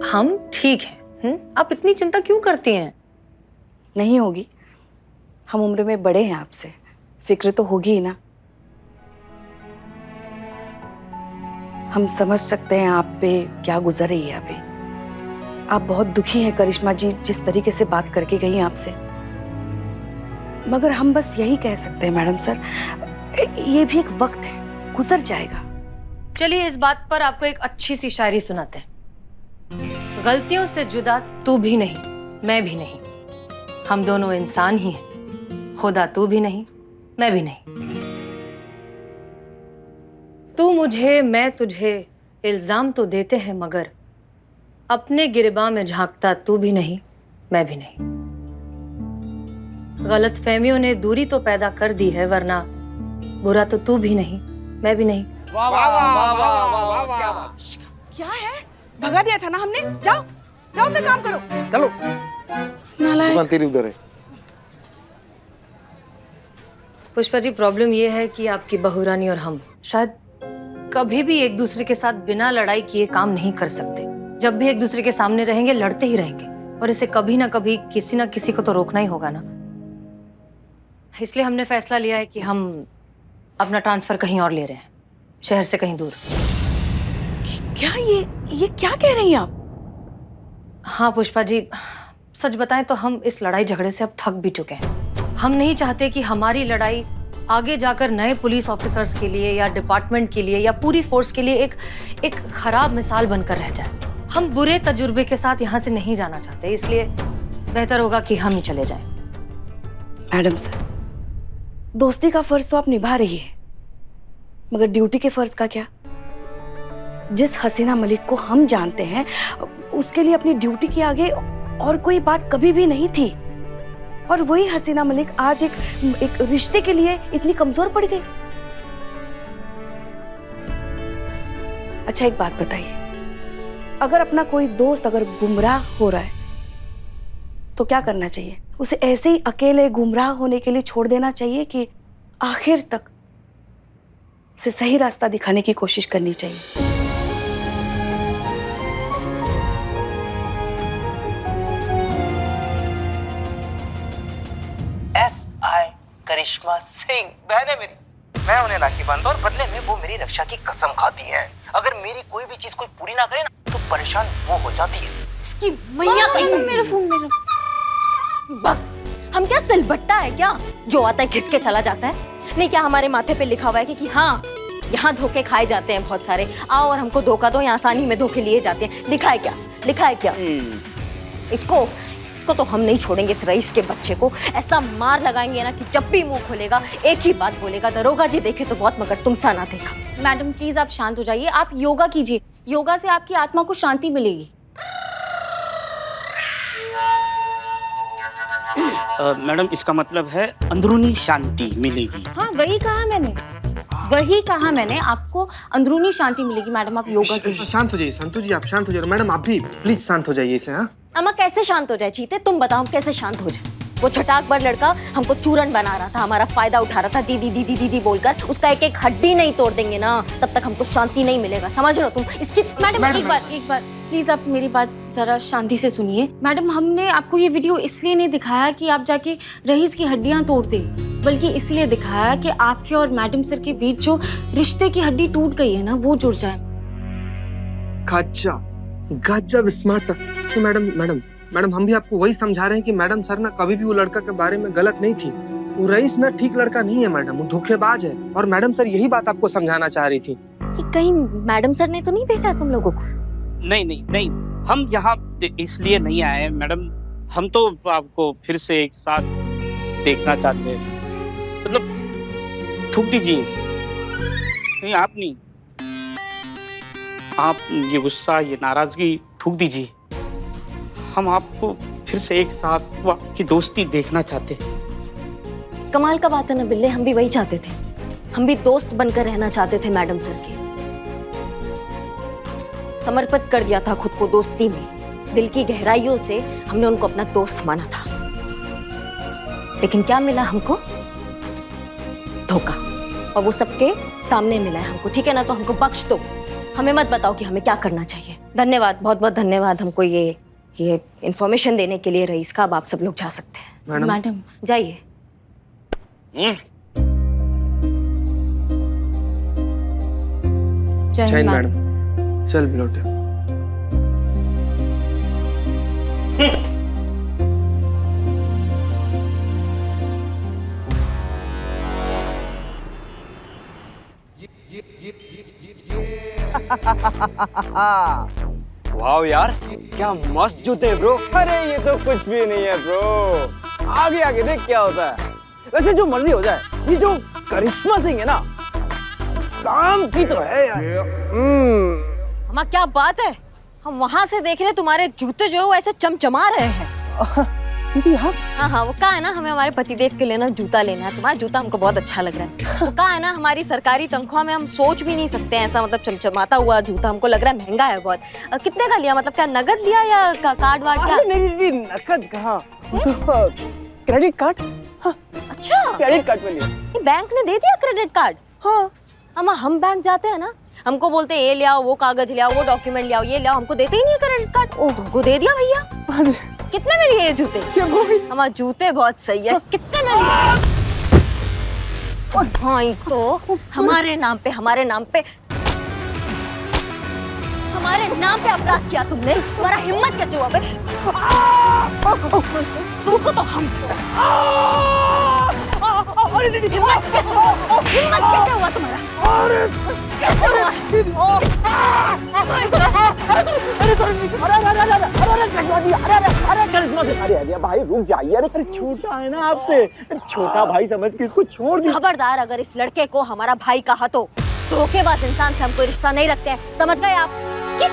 हम ठीक हैं। आप इतनी चिंता क्यों करती हैं? नहीं होगी, हम उम्र में बड़े हैं आपसे, फिक्र तो होगी ही ना। हम समझ सकते हैं आप पे क्या गुजर रही है अभी। आप बहुत दुखी हैं करिश्मा जी, जिस तरीके से बात करके गई हैं आपसे। मगर हम बस यही कह सकते हैं मैडम सर, ये भी एक वक्त है, गुजर जाएगा। चलिए इस बात पर आपको एक अच्छी सी शायरी सुनाते हैं। गलतियों से जुदा तू भी नहीं, मैं भी नहीं, हम दोनों इंसान ही हैं। खुदा तू भी नहीं, मैं भी नहीं। तू मुझे, मैं तुझे इल्जाम तो देते हैं, मगर अपने गिरबां में झांकता तू भी नहीं, मैं भी नहीं। गलतफहमियों ने दूरी तो पैदा कर दी है, वरना बुरा तो तू भी नहीं, मैं भी नहीं। वाह वाह वाह वाह वाह वाह। क्या है? भगा दिया था ना हमने। जाओ जाओ, अपना काम करो। चलो। नालायक। तेरी उधर है। पुष्पा जी, प्रॉब्लम ये है कि आपकी बहुरानी और हम शायद कभी भी एक दूसरे के साथ बिना लड़ाई किए काम नहीं कर सकते। जब भी एक दूसरे के सामने रहेंगे, लड़ते ही रहेंगे, और इसे कभी ना कभी किसी ना किसी को तो रोकना ही होगा ना। इसलिए हमने फैसला लिया है कि हम अपना ट्रांसफर कहीं और ले रहे हैं, शहर से कहीं दूर। क्या ये क्या कह रही हैं आप? हाँ पुष्पा जी, सच बताएं तो हम इस लड़ाई झगड़े से अब थक भी चुके हैं। हम नहीं चाहते कि हमारी लड़ाई आगे जाकर नए पुलिस ऑफिसर्स के लिए या डिपार्टमेंट के लिए या पूरी फोर्स के लिए एक खराब मिसाल बनकर रह जाए। हम बुरे तजुर्बे के साथ यहाँ से नहीं जाना चाहते, इसलिए बेहतर होगा कि हम ही चले जाएं। मैडम सर, दोस्ती का फर्ज तो आप निभा रही है, मगर ड्यूटी के फर्ज का क्या? जिस हसीना मलिक को हम जानते हैं, उसके लिए अपनी ड्यूटी के आगे और कोई बात कभी भी नहीं थी। और वही हसीना मलिक आज एक रिश्ते के लिए इतनी कमजोर पड़ गई। अच्छा एक बात बताइए, अगर अपना कोई दोस्त अगर गुमराह हो रहा है तो क्या करना चाहिए? उसे ऐसे ही अकेले गुमराह होने के लिए छोड़ देना चाहिए कि आखिर तक उसे सही रास्ता दिखाने की कोशिश करनी चाहिए? SI करिश्मा सिंह बहन है मेरी। मैं उन्हें राखी बांधता और बदले में वो मेरी रक्षा की कसम खाती हैं। अगर मेरी कोई भी चीज कोई पूरी ना करे ना, तो परेशान वो हो जाती है। इसकी मैया कसम। मेरा फोन मेरा। हम क्या सिलबट्टा है क्या, जो आता है खिसके चला जाता है? नहीं, क्या हमारे माथे पे लिखा हुआ है कि हाँ यहाँ धोखे खाए जाते हैं बहुत सारे, आओ और हमको धोखा दो, यहाँ आसानी में धोखे लिए जाते हैं? लिखा है क्या? लिखा है क्या? इसको तो हम नहीं छोड़ेंगे। इस रईस के बच्चे को ऐसा मार लगाएंगे ना कि जब भी मुंह खोलेगा एक ही बात बोलेगा, दरोगा जी देखे तो बहुत, मगर तुम सा ना देखा। मैडम प्लीज आप शांत हो जाइए, आप योगा कीजिए, योगा से आपकी आत्मा को शांति मिलेगी। मैडम इसका मतलब है अंदरूनी शांति मिलेगी। हाँ वही कहा मैंने, आपको अंदरूनी शांति मिलेगी। मैडम आप योगा कीजिए। शांत हो जाइए संतु जी, आप शांत हो जाइए। मैडम आप भी प्लीज शांत हो जाइए इसे। हाँ अम्मा कैसे शांत हो जाए? चीते तुम बताओ कैसे शांत हो जाए? वो छटाकभर लड़का हमको चूरन बना रहा था, हमारा फायदा उठा रहा था, दीदी दीदी दीदी बोलकर। उसका एक एक हड्डी नहीं तोड़ देंगे ना, तब तक हमको शांति नहीं मिलेगा, समझ लो तुम। इसकी मैडम एक बार प्लीज आप मेरी बात जरा शांति से सुनिए। मैडम, हमने आपको ये वीडियो इसलिए नहीं दिखाया कि आप जाके रईस की हड्डियां तोड़ दे, बल्कि इसलिए दिखाया कि आपके और मैडम सर के बीच जो रिश्ते की हड्डी टूट गई है ना, वो जुड़ जाए। गजब स्मार्ट सर। तो मैडम हम भी आपको वही समझा रहे हैं कि मैडम सर ना कभी भी वो लड़का के बारे में गलत नहीं थी। वो रईस ना ठीक लड़का नहीं है मैडम, वो धोखेबाज है। और मैडम सर यही बात आपको समझाना चाह रही थी। कि कहीं मैडम सर ने तो नहीं भेजा तुम लोगों को? नहीं, हम यहाँ इसलिए नहीं आए हैं मैडम। हम तो आपको फिर से एक साथ देखना चाहते हैं। मतलब थूक दीजिए। नहीं, आप नहीं, आप ये गुस्सा, ये नाराजगी थूक दीजिए। हम आपको फिर से एक साथ वो आपकी दोस्ती देखना चाहते हैं। कमाल का बात है ना बिल्ले, हम भी वही चाहते थे। हम भी दोस्त बनकर रहना चाहते थे मैडम सर के। समर्पित कर दिया था खुद को दोस्ती में। दिल की गहराइयों से हमने उनको अपना दोस्त माना था, लेकिन क्या मिला हमको? धोखा। और वो सबके सामने मिला है हमको, ठीक है ना? तो हमको बख्श दो, हमें मत बताओ कि हमें क्या करना चाहिए। धन्यवाद, बहुत बहुत धन्यवाद हमको ये इंफॉर्मेशन देने के लिए रईस का। अब आप सब लोग जा सकते हैं। मैडम जाइए। जय हिंद मैडम। चल बिलोटे। वाह यार, क्या मस्त जूते ब्रो। अरे ये तो कुछ भी नहीं है ब्रो, आगे आगे देख क्या होता है। वैसे जो मर्जी हो जाए, ये जो करिश्मा सिंह है ना, काम की तो है यार। हमारा क्या बात है, हम वहां से देख रहे तुम्हारे जूते जो है वो ऐसे चमचमा रहे हैं। दीदी हाँ हाँ, वो कहा है ना हमें हमारे पतिदेव के लिए ना जूता लेना है। तुम्हारा जूता हमको बहुत अच्छा लग रहा है। वो कहा है ना हमारी सरकारी तनख्वाह में हम सोच भी नहीं सकते ऐसा मतलब चमचमाता हुआ जूता। हमको लग रहा है महंगा है बहुत। कितने का लिया, मतलब क्या नगद लिया या कार्ड वार्ड? क्या? नहीं दीदी, नकद कहाँ, तो क्रेडिट कार्ड। हाँ, अच्छा, क्रेडिट कार्ड पे लिया। बैंक ने दे दिया क्रेडिट कार्ड? हाँ, हम बैंक जाते हैं ना, हमको बोलते हैं ये ले आओ, वो कागज ले आओ, वो डॉक्यूमेंट ले आओ, ये ले आओ, हमको देते ही नहीं है क्रेडिट कार्ड। तुमको दे दिया भैया। कितने में लिए ये जूते? हमारे जूते बहुत सही है। कितने में लिए? हाँ, ये तो हमारे नाम पे अपराध किया तुमने। तुम्हारा हिम्मत कैसे हुआ? तुमको तो हम हिम्मत कैसे हुआ तुम्हारा? कैसे हुआ? अरे भाई रुक जाइए। अरे छोटा है ना आपसे, छोटा भाई समझ के इसको छोड़ दीजिए। खबरदार, अगर इस लड़के को हमारा भाई कहा तो धोखेबाज इंसान से हम कोई रिश्ता नहीं रखते हैं, समझ गए आप?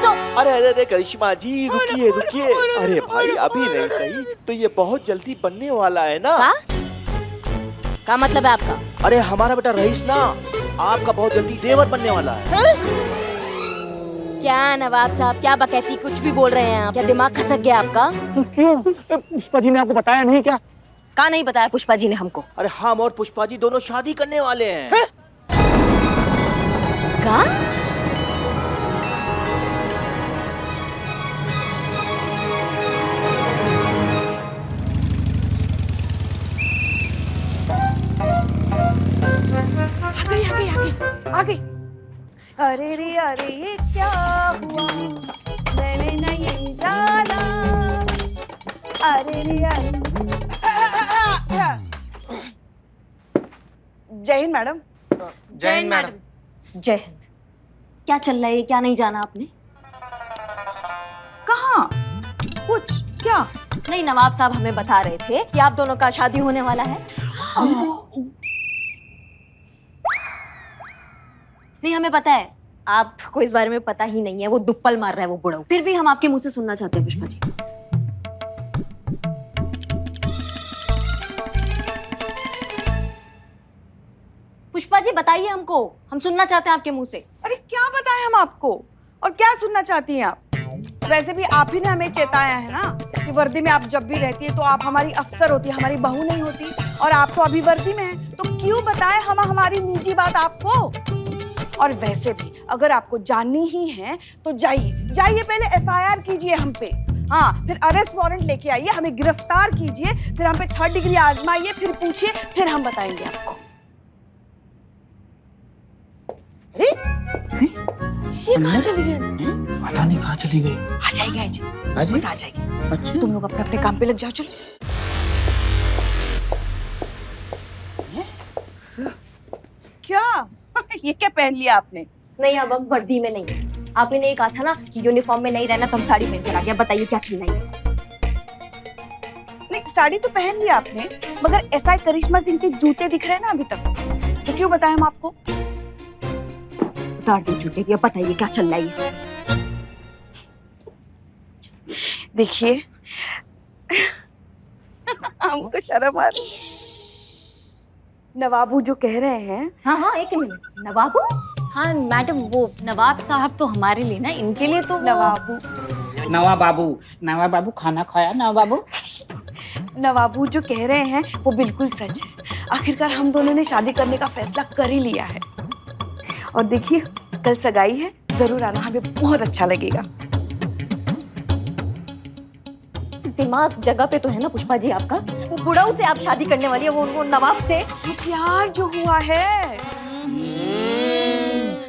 तो अरे करिश्मा जी रुकिए। अरे भाई अभी नहीं सही तो ये बहुत जल्दी बनने वाला है ना। क्या मतलब है आपका? अरे हमारा बेटा रईस ना आपका बहुत जल्दी देवर बनने वाला है। क्या नवाब साहब, क्या बकैती कुछ भी बोल रहे हैं आप? क्या दिमाग खसक गया आपका? पुष्पा जी ने आपको बताया नहीं क्या? क्या नहीं बताया पुष्पा जी ने हमको? अरे हम और पुष्पा जी दोनों शादी करने वाले हैं। क्या? आ गई। अरे रे अरे ये क्या हुआ, मैंने नहीं जाना। अरे रे अरे। जय हिंद मैडम। जय हिंद मैडम। जय हिंद। क्या चल रहा है? क्या नहीं जाना आपने? कहाँ? कुछ क्या? नहीं, नवाब साहब हमें बता रहे थे कि आप दोनों का शादी होने वाला है। नहीं, हमें पता है, आपको इस बारे में पता ही नहीं है। वो दुप्पल मार रहा है वो बुढ़ा। फिर भी हम आपके मुंह से सुनना चाहते हैं पुष्पा जी। पुष्पा जी बताइए हमको, हम सुनना चाहते हैं आपके मुंह से। अरे क्या बताएं हम आपको, और क्या सुनना चाहती हैं आप? वैसे भी आप ही ने हमें चेताया है ना कि वर्दी में आप जब भी रहती है तो आप हमारी अफसर होती, हमारी बहू नहीं होती, और आप तो अभी वर्दी में हैं, तो क्यों बताएं हम हमारी निजी बात आपको। और वैसे भी अगर आपको जाननी ही है तो जाइए पहले FIR कीजिए हम पे, हाँ, फिर अरेस्ट वारंट लेके आइए, हमें गिरफ्तार कीजिए, फिर हम पे 3rd डिग्री आजमाइए, फिर पूछिए, फिर हम बताएंगे आपको। अरे ये कहाँ चली गई? पता नहीं कहाँ चली गई। आ जाएगी आज, बस आ जाएगी। अच्छा तुम लोग अपने अपने काम पे लग जाओ, चलो चलो। क्या ये क्या पहन लिया आपने? नहीं, अब हम वर्दी में नहीं है। आपने नहीं कहा था ना कि यूनिफॉर्म में नहीं रहना, तो हम साड़ी पहन कर आ गया। बताइए क्या चलना है इसे? नहीं, साड़ी तो पहन लिया आपने, मगर SI करिश्मा सिंह के जूते दिख रहे हैं ना अभी तक, तो क्यों बताएं हम आपको? उतार दो जूते भी, अब बताइए क्या चल रहा है इसे? देखिए हमको शर्म आ रही। नवाबू जो कह रहे हैं। हाँ, एक मिनट, नवाबू? हाँ मैडम, वो नवाब साहब तो हमारे लिए ना, इनके लिए तो नवाब बाबू खाना खाया नवाब? नवाबू जो कह रहे हैं वो बिल्कुल सच है। आखिरकार हम दोनों ने शादी करने का फैसला कर ही लिया है। और देखिए कल सगाई है, जरूर आना, हमें बहुत अच्छा लगेगा। दिमाग जगह पे तो है ना पुष्पा जी आपका? वो बुढ़ाऊ से आप शादी करने वाली है, वो नवाब से? ये प्यार जो हुआ है।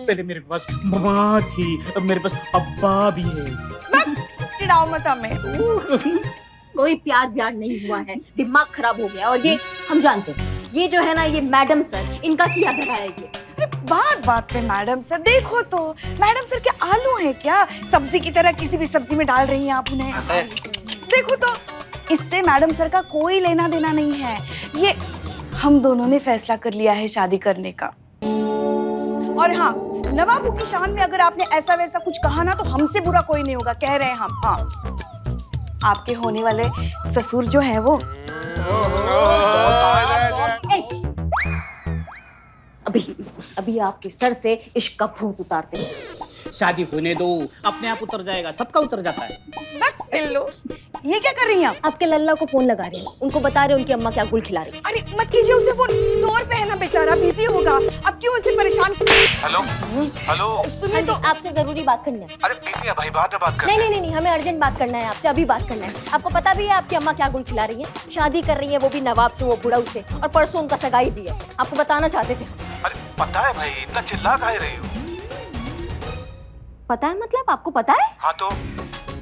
पहले मेरे पास माँ थी, अब मेरे पास अब्बा भी है। चिढ़ाओ मत हमें। कोई प्यार नहीं हुआ है, दिमाग खराब हो गया। और ये हम जानते हैं, ये जो है ना, ये मैडम सर, इनका किया धरा है ये। बात पे मैडम सर, देखो तो मैडम सर क्या आलू है क्या? सब्जी की तरह किसी भी सब्जी में डाल रही हैं आप उन्हें। देखो तो इससे मैडम सर का कोई लेना देना नहीं है। ये हम दोनों ने फैसला कर लिया है शादी करने का। और हाँ, नवाबू की शान में अगर आपने ऐसा वैसा कुछ कहा ना तो हमसे बुरा कोई नहीं होगा, कह रहे हैं हम। हाँ, आपके होने वाले ससुर जो है वो अभी आपके सर से इश्क का भूत उतारते हैं। शादी होने दो, अपने आप उतर जाएगा, सबका उतर जाता है। लो, ये क्या कर रही हैं आप? आपके लल्ला को फोन लगा रहे हैं, उनको बता रहे हैं उनकी अम्मा क्या गुल खिला रही है। अरे मत कीजिए उसे फोन, दौर पे है ना बेचारा, बिजी होगा। अब क्यों उसे परेशान? हेलो सुनिए तो, आपसे जरूरी बात करनी है। अरे बिजी है भाई, बाद में बात करते हैं। नहीं, हमें अर्जेंट बात करना है आपसे, अभी बात करना है। आपको पता भी है आपकी अम्मा क्या गुल खिला रही है? शादी कर रही है वो भी नवाब से, वो बुढ़ाऊ से, और परसों उनका सगाई भी है। आपको बताना चाहते थे हम। अरे पता है भाई, इतना चिल्ला काहे रही हो? पता है मतलब आपको पता है? हाँ तो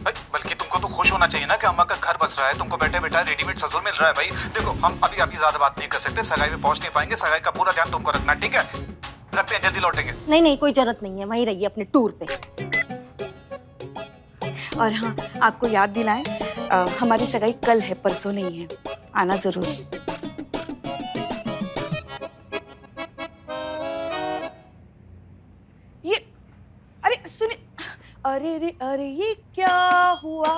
भाई, बल्कि तुमको तो खुश होना चाहिए ना कि अम्मा का घर बस रहा है, तुमको बैठे बैठा रेडीमेड ससुर मिल रहा है। भाई देखो, हम अभी ज्यादा बात नहीं कर सकते, सगाई में पहुंच नहीं पाएंगे। सगाई का पूरा ध्यान तुमको रखना, ठीक है? रखते हैं, जल्दी लौटेंगे। नहीं, कोई जरूरत नहीं है, वहीं रहिए अपने टूर पे। और हाँ, आपको याद दिलाएं, हमारी सगाई कल है, परसों नहीं है, आना जरूर। ये अरे सुनिए, अरे ये क्या हुआ,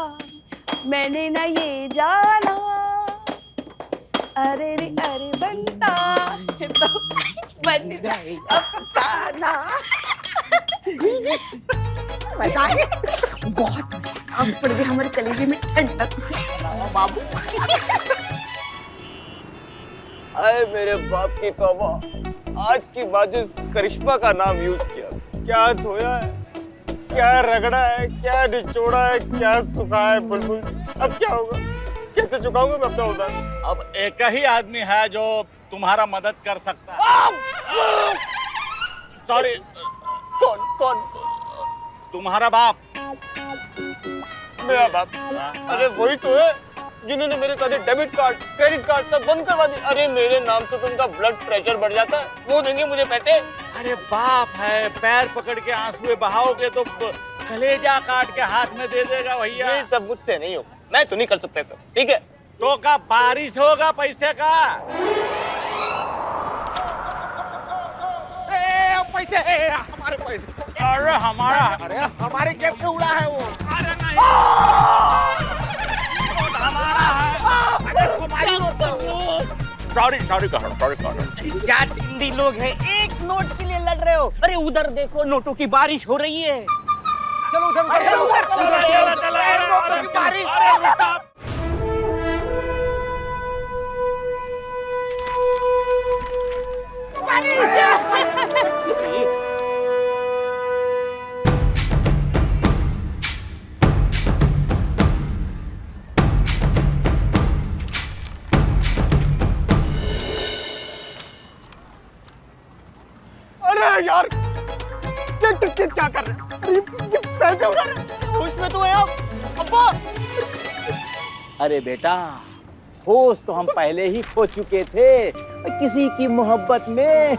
मैंने ना ये जाना। अरे बनता है तो बन जाए अफसाना। मजा आ गया, बहुत मजा। अब पड़ गई हमारे कलेजे में ठंडक। बाबू अरे मेरे बाप की तौबा, आज की बात जो इस करिश्मा का नाम यूज किया, क्या धोया है, क्या रगड़ा है, क्या निचोड़ा है, क्या सुखा है बुलबुल। अब क्या होगा, कैसे चुकाऊंगा मैं अपना उधार? अब एक ही आदमी है जो तुम्हारा मदद कर सकता है। सॉरी, कौन? तुम्हारा बाप। मेरा बाप? अरे वही तो है जिन्होंने मेरे सारे डेबिट कार्ड, क्रेडिट कार्ड सब बंद करवा दिए। अरे मेरे नाम से तो उनका ब्लड प्रेशर बढ़ जाता है, वो देंगे मुझे पैसे? अरे बाप है, पैर पकड़ के आंसू बहाओगे तो कलेजा काट के हाथ में दे देगा भैया। ये सब मुझसे नहीं होगा, मैं तो नहीं कर सकता तो, ठीक है? तो का बारिश होगा पैसे का। पैसे हमारे पैसे। अरे हमारा, अरे हमारे जेब में उड़ा है वो। अरे नहीं, हमारा है। सॉरी कहो। क्या चिंदी लोग हैं, एक नोट के लिए लड़ रहे हो? अरे उधर देखो, नोटों की बारिश हो रही है। चलो अरे यार क्या कर रहे हैं? अरे ये पैसे उड़ा रहे हैं। होश में तो है आप अब्बा। अरे बेटा, होश तो हम पहले ही खो चुके थे किसी की मोहब्बत में।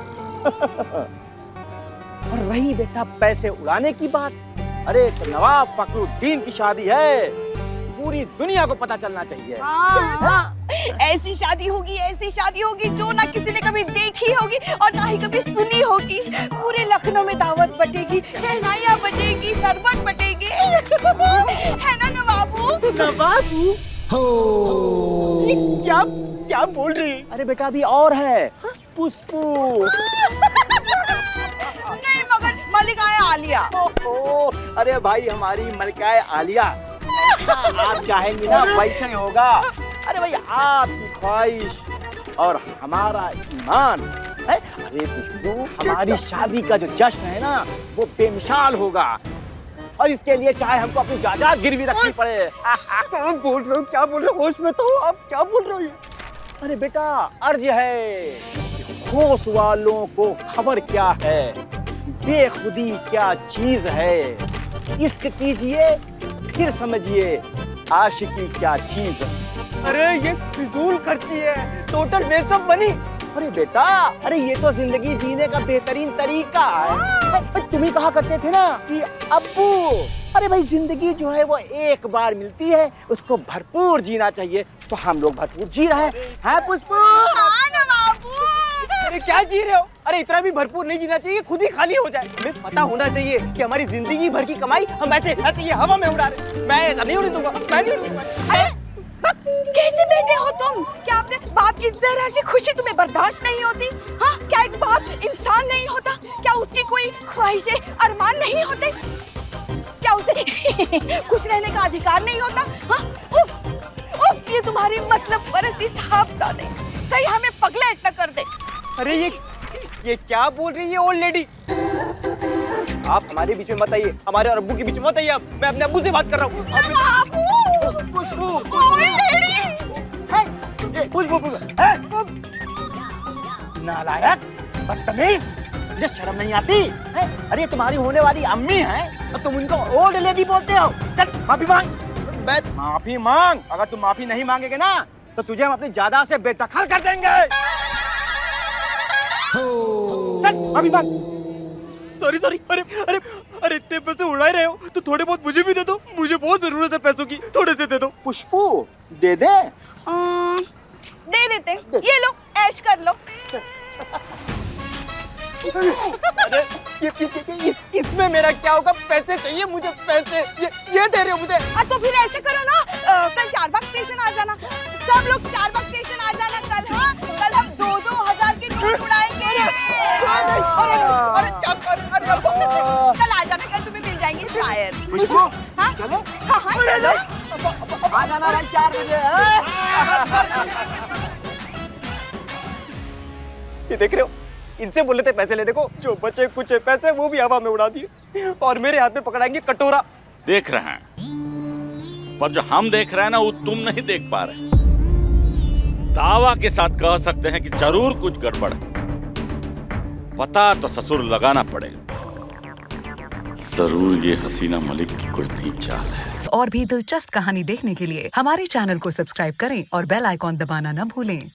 और रही बेटा पैसे उड़ाने की बात, अरे तो नवाब फखरुद्दीन की शादी है, पूरी दुनिया को पता चलना चाहिए। हाँ, ऐसी शादी होगी जो ना किसी ने कभी देखी होगी और ना ही कभी सुनी होगी। पूरे लखनऊ में दावत बटेगी, शहनाइयाँ बजेगी, शरबत बटेगी। है ना नवाबू? नवाबू क्या क्या बोल रही? अरे बेटा अभी और है, पुष्पू। नहीं मगर मलिकाए आलिया। अरे भाई हमारी मलिकाए आलिया, आप चाहेंगी ना वैसे ही होगा। अरे भाई आपकी ख्वाहिश और हमारा ईमान है। अरे पुष्पू, हमारी शादी का जो जश्न है ना वो बेमिसाल होगा, और इसके लिए चाहे हमको अपनी जायदाद गिरवी रखनी पड़े। बोल रहे हो, क्या बोल रहे हो? होश में तो हो आप, क्या बोल रहे हो? अरे बेटा अर्ज है, होश वालों को खबर क्या है, बेखुदी क्या चीज है। इश्क कीजिए फिर समझिए आशिकी क्या चीज है। अरे ये फिजूल खर्ची है, टोटल वेस्ट ऑफ मनी। अरे बेटा, अरे ये तो जिंदगी जीने का बेहतरीन तरीका है। तुम ही कहा करते थे ना कि अब्बू, अरे भाई जिंदगी जो है वो एक बार मिलती है, उसको भरपूर जीना चाहिए। तो हम लोग भरपूर जी रहे हैं पुष्पू? हाँ नवाबू। अरे क्या जी रहे हो? अरे इतना भी भरपूर नहीं जीना चाहिए, खुद ही खाली हो जाए। हमें पता होना चाहिए कि हमारी जिंदगी भर की कमाई हम ऐसे ये हवा में उड़ा रहे। मैं ऐसा नहीं होने दूंगा, मैं नहीं होने दूंगा। अरे कैसे बेटे हो तुम? क्या अपने बाप की जरा सी खुशी तुम्हें बर्दाश्त नहीं होती? हाँ, क्या एक बाप इंसान नहीं होता? क्या उसकी कोई ख्वाहिशें अरमान नहीं होते? क्या उसे खुश रहने का अधिकार नहीं होता? हाँ, उफ, उफ, ये तुम्हारी मतलब परस्ती साहबजादे कहीं हमें पगलेट न कर दे। अरे ये क्या बोल रही है ओल्ड लेडी? आप हमारे बीच में मत आइए, हमारे और अब्बू के बीच में मत आइए। आप, मैं अपने अब्बू से बात कर रहा हूँ। नालायक, बदतमीज, तुझे शर्म नहीं आती है? अरे तुम्हारी होने वाली अम्मी है और तुम उनको ओल्ड लेडी बोलते हो। चल माफी मांग। माफी मांग। अगर तुम माफी नहीं मांगेगे ना तो तुझे हम अपनी जायदाद से बेदखल कर देंगे। चल माफी मांग। Sorry sorry. अरे अरे अरे इतने पैसे उड़ा रहे हो तो थोड़े बहुत मुझे भी दे दो, मुझे बहुत जरूरत है पैसों की, थोड़े से दे दो। पुष्पू दे दे। दे देते, ये लो ऐश कर लो। अरे इसमें मेरा क्या होगा? पैसे चाहिए मुझे, पैसे। ये दे रहे हो मुझे? तो फिर ऐसे करो ना, कल चारबाग स्टेशन आ जाना, सब लोग चारबाग स्टेशन आ जाना कल। हाँ, कल हम 2-2 हजार के नोट उड़ाएंगे। कल आ जाना, कल तुम्हें मिल जाएंगे शायद। हाँ चलो। हाँ चलो, आ जाना भाई 4 बजे। ये देख रहे हो, इनसे बोले थे पैसे लेने को, जो बचे कुछ पैसे वो भी हवा में उड़ा दिए और मेरे हाथ में पकड़ाएंगे कटोरा। देख रहे हैं, पर जो हम देख रहे हैं ना वो तुम नहीं देख पा रहे। दावा के साथ कह सकते हैं कि जरूर कुछ गड़बड़ है। पता तो ससुर लगाना पड़ेगा। जरूर ये हसीना मलिक की कोई नई चाल है। और भी दिलचस्प कहानी देखने के लिए हमारे चैनल को सब्सक्राइब करें और बेल आइकॉन दबाना न भूलें।